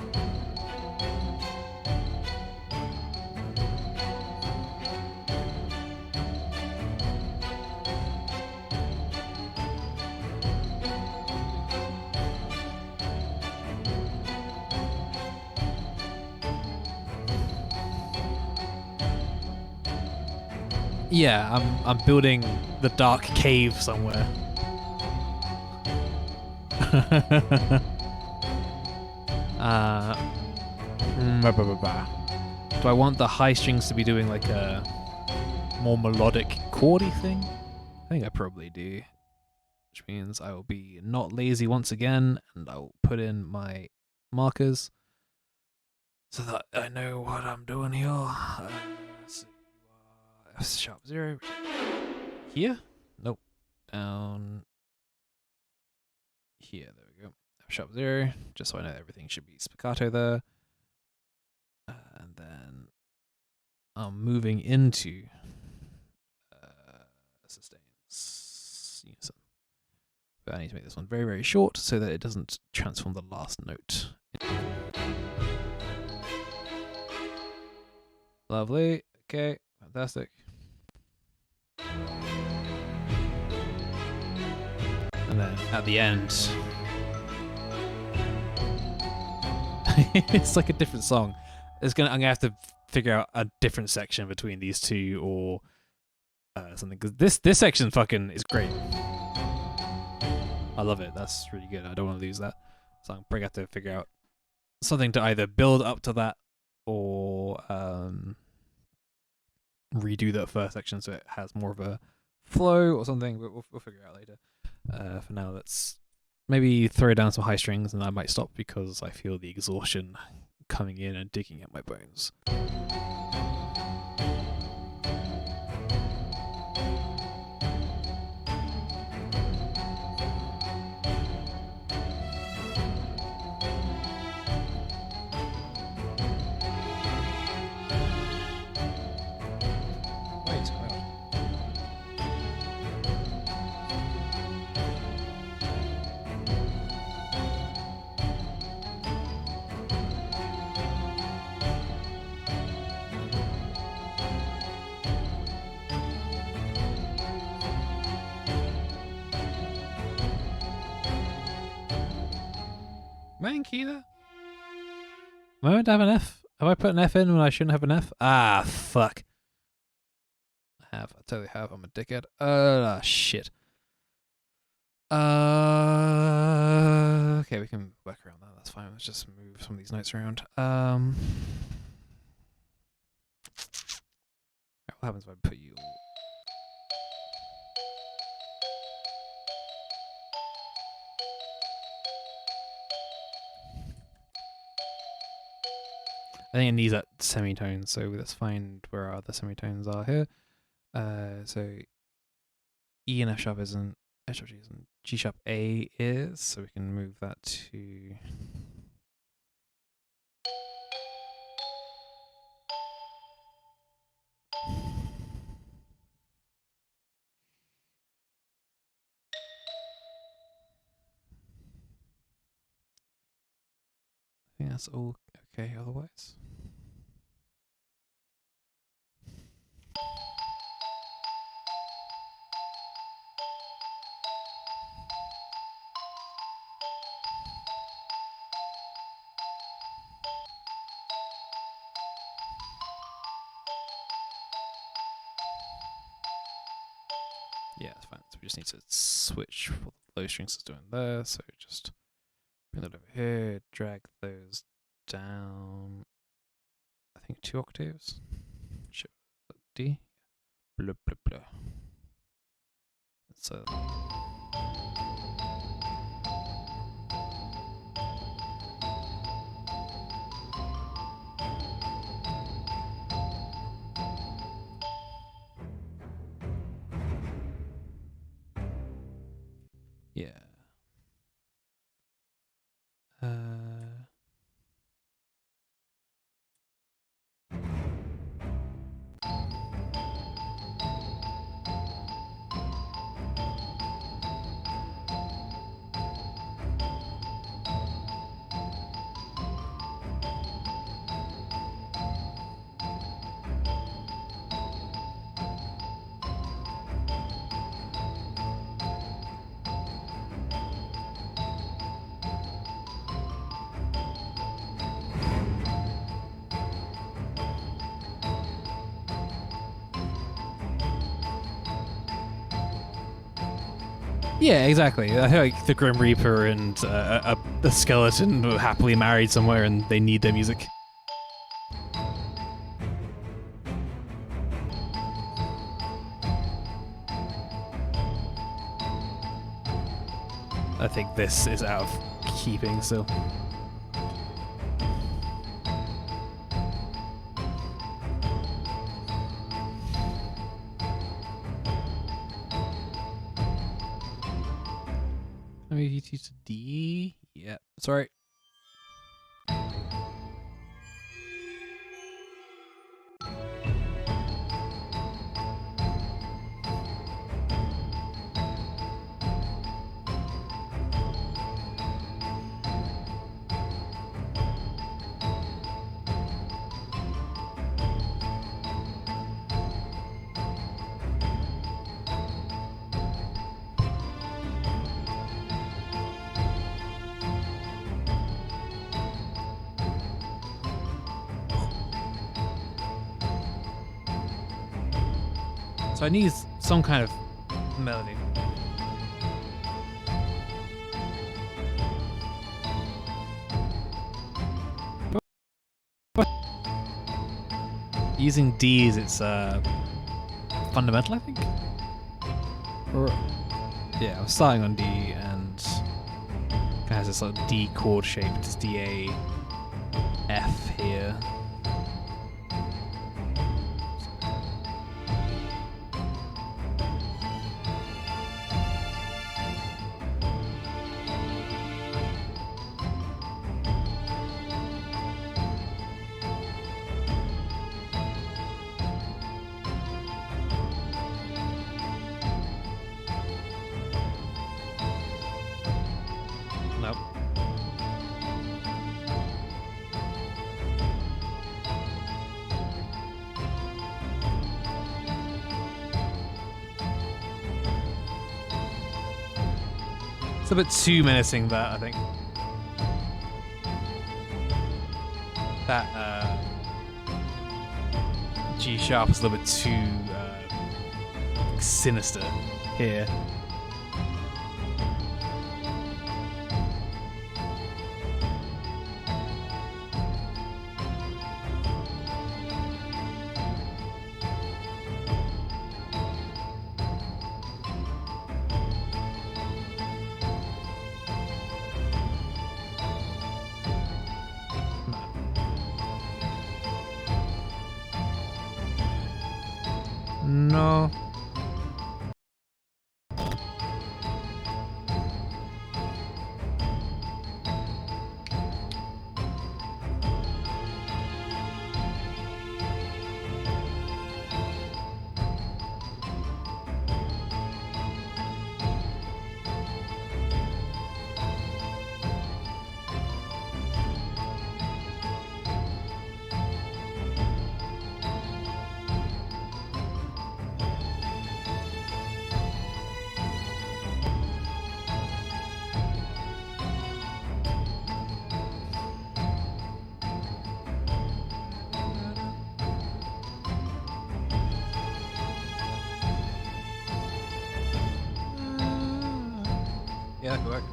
Yeah, I'm building the dark cave somewhere. Do I want the high strings to be doing like a more melodic chordy thing? I think I probably do. Which means I will be not lazy once again, and I will put in my markers so that I know what I'm doing here. So F#0 here? Nope. Down here. There we go. F#0, just so I know everything should be spiccato there. And then I'm moving into sustains unison. But I need to make this one very, very short so that it doesn't transform the last note. Lovely. Okay, fantastic. And then at the end, it's like a different song. I'm gonna have to figure out a different section between these two or something, because this section fucking is great. I love it. That's really good. I don't want to lose that. So I'm probably have to figure out something to either build up to that or redo that first section so it has more of a flow or something, but we'll figure it out later. For now, let's maybe throw down some high strings, and I might stop because I feel the exhaustion coming in and digging at my bones. Main key there? Am I meant to have an F? Have I put an F in when I shouldn't have an F? Ah, fuck. I totally have. I'm a dickhead. Shit. Okay, we can work around that. That's fine. Let's just move some of these notes around. We'll happens if I put you? I think it needs that semitone, so let's find where our other semitones are here. So E and F sharp isn't, F sharp G isn't, G sharp A is, so we can move that to. I think that's all okay otherwise. Yeah, that's fine. So we just need to switch what the low strings is doing there. So just bring that over here, drag those down. I think 2 octaves. Sure. D. Blah blah blah. So. Yeah. Yeah, exactly. I feel like the Grim Reaper and a skeleton were happily married somewhere and they need their music. I think this is out of keeping still. Maybe you to D. Yeah, sorry. So I need some kind of melody. Using D's, it's fundamental, I think. Or yeah, I'm starting on D and it has this sort of D chord shape. It's D A F here. Nope. It's a bit too menacing, that, I think. That G sharp is a little bit too sinister here. No. Yeah, that could work.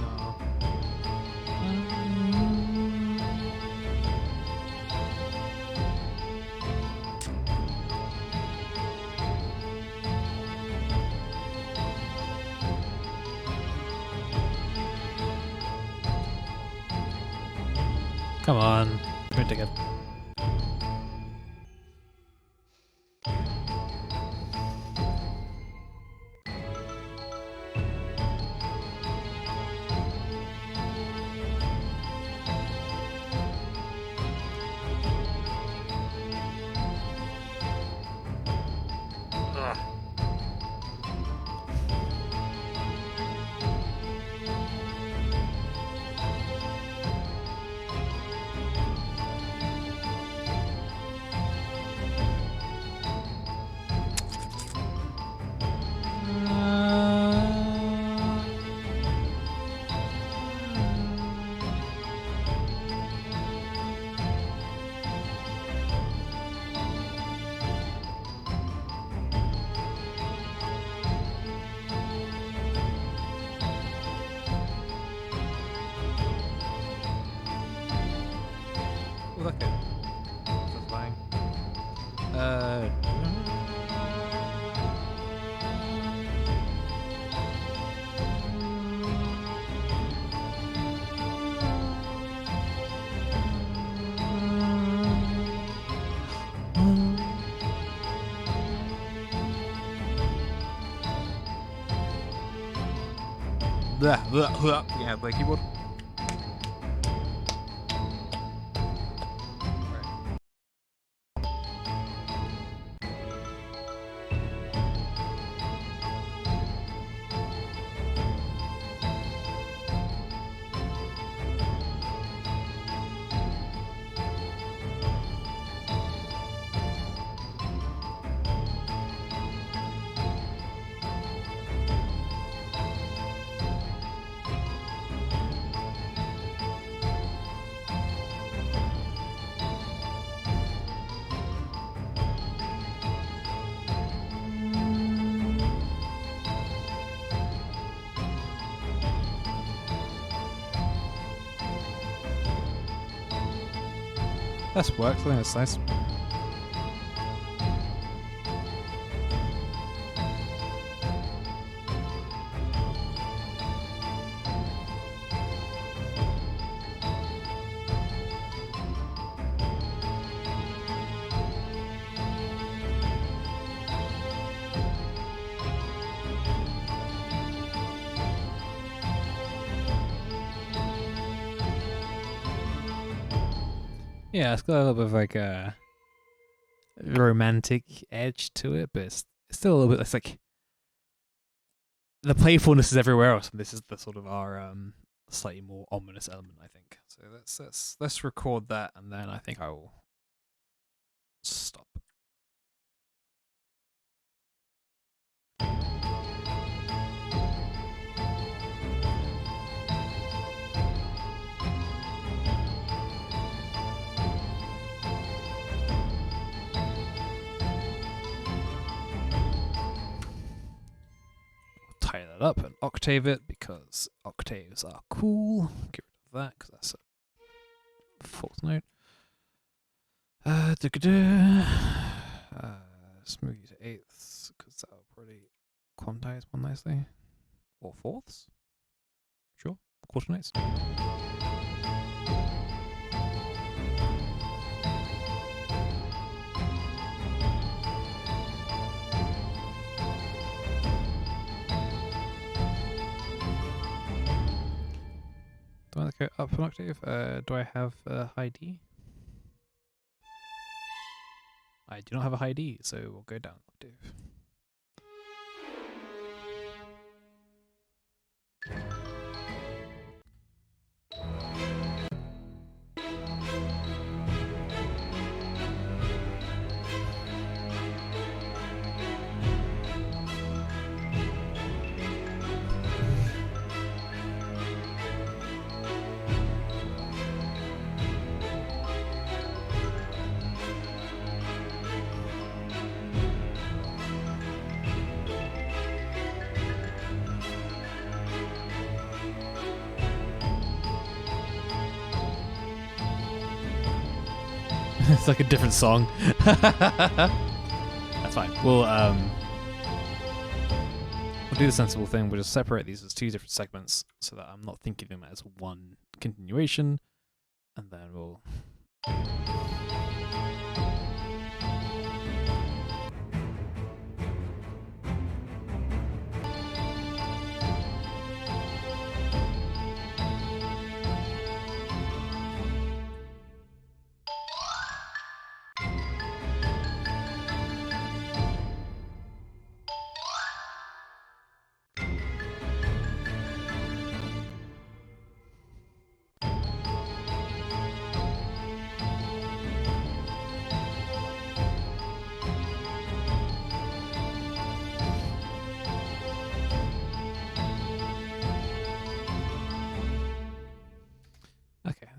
No. Come on. Print again. Oh, okay. That's flying. Yeah, play keyboard. That's worked. I think that's nice. Yeah, it's got a little bit of like a romantic edge to it, but it's still a little bit. It's like the playfulness is everywhere else, and this is the sort of our slightly more ominous element, I think. So let's record that, and then I think I will that up and octave it because octaves are cool. Get rid of that because that's a fourth note. Smooth you to eighths because that'll probably quantize one nicely. Or fourths? Sure. Quarter notes. Do I want to go up an octave? Do I have a high D? I do not have a high D, so we'll go down an octave. It's like a different song. That's fine. We'll do the sensible thing. We'll just separate these as two different segments so that I'm not thinking of them as one continuation, and then we'll.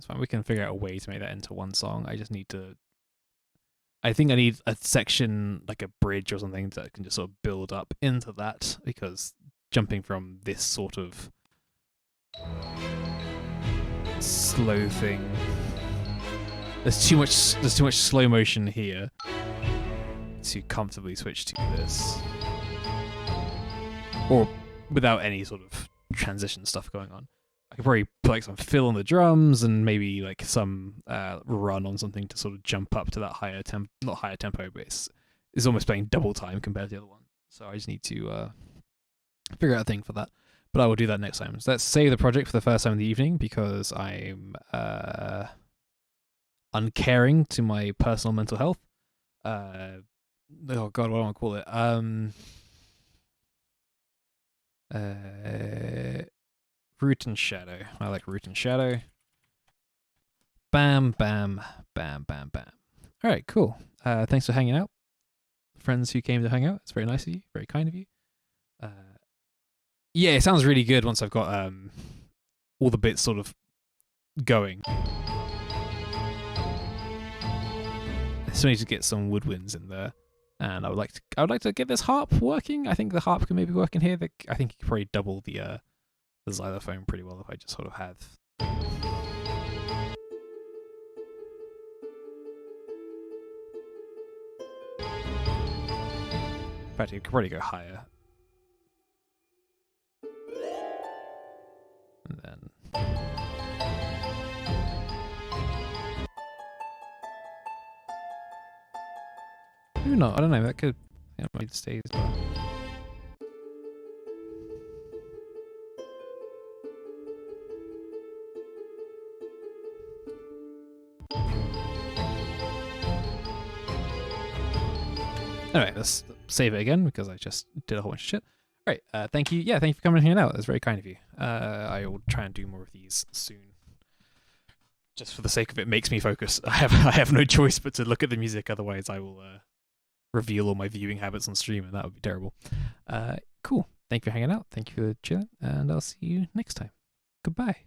Fine. We can figure out a way to make that into one song. I just need to. I think I need a section, like a bridge or something, that can just sort of build up into that, because jumping from this sort of slow thing, there's too much slow motion here to comfortably switch to this, or without any sort of transition stuff going on. I could probably put like some fill on the drums and maybe like some run on something to sort of jump up to that higher tempo, not higher tempo, but it's almost playing double time compared to the other one. So I just need to figure out a thing for that. But I will do that next time. So let's save the project for the first time in the evening because I'm uncaring to my personal mental health. Oh God, what do I want to call it? Root and Shadow. I like Root and Shadow. Bam, bam, bam, bam, bam. All right, cool. Thanks for hanging out. Friends who came to hang out. It's very nice of you. Very kind of you. Yeah, it sounds really good once I've got all the bits sort of going. I still need to get some woodwinds in there. And I would like to get this harp working. I think the harp can maybe work in here. I think you could probably double the xylophone pretty well if I just sort of have. In fact, you could probably go higher. And then. Maybe not, I don't know, that could maybe stay as well. Anyway, let's save it again because I just did a whole bunch of shit. All right, thank you. Yeah, thank you for coming and hanging out. That's very kind of you. I will try and do more of these soon. Just for the sake of it makes me focus. I have no choice but to look at the music, otherwise I will reveal all my viewing habits on stream, and that would be terrible. Cool. Thank you for hanging out. Thank you for chilling, and I'll see you next time. Goodbye.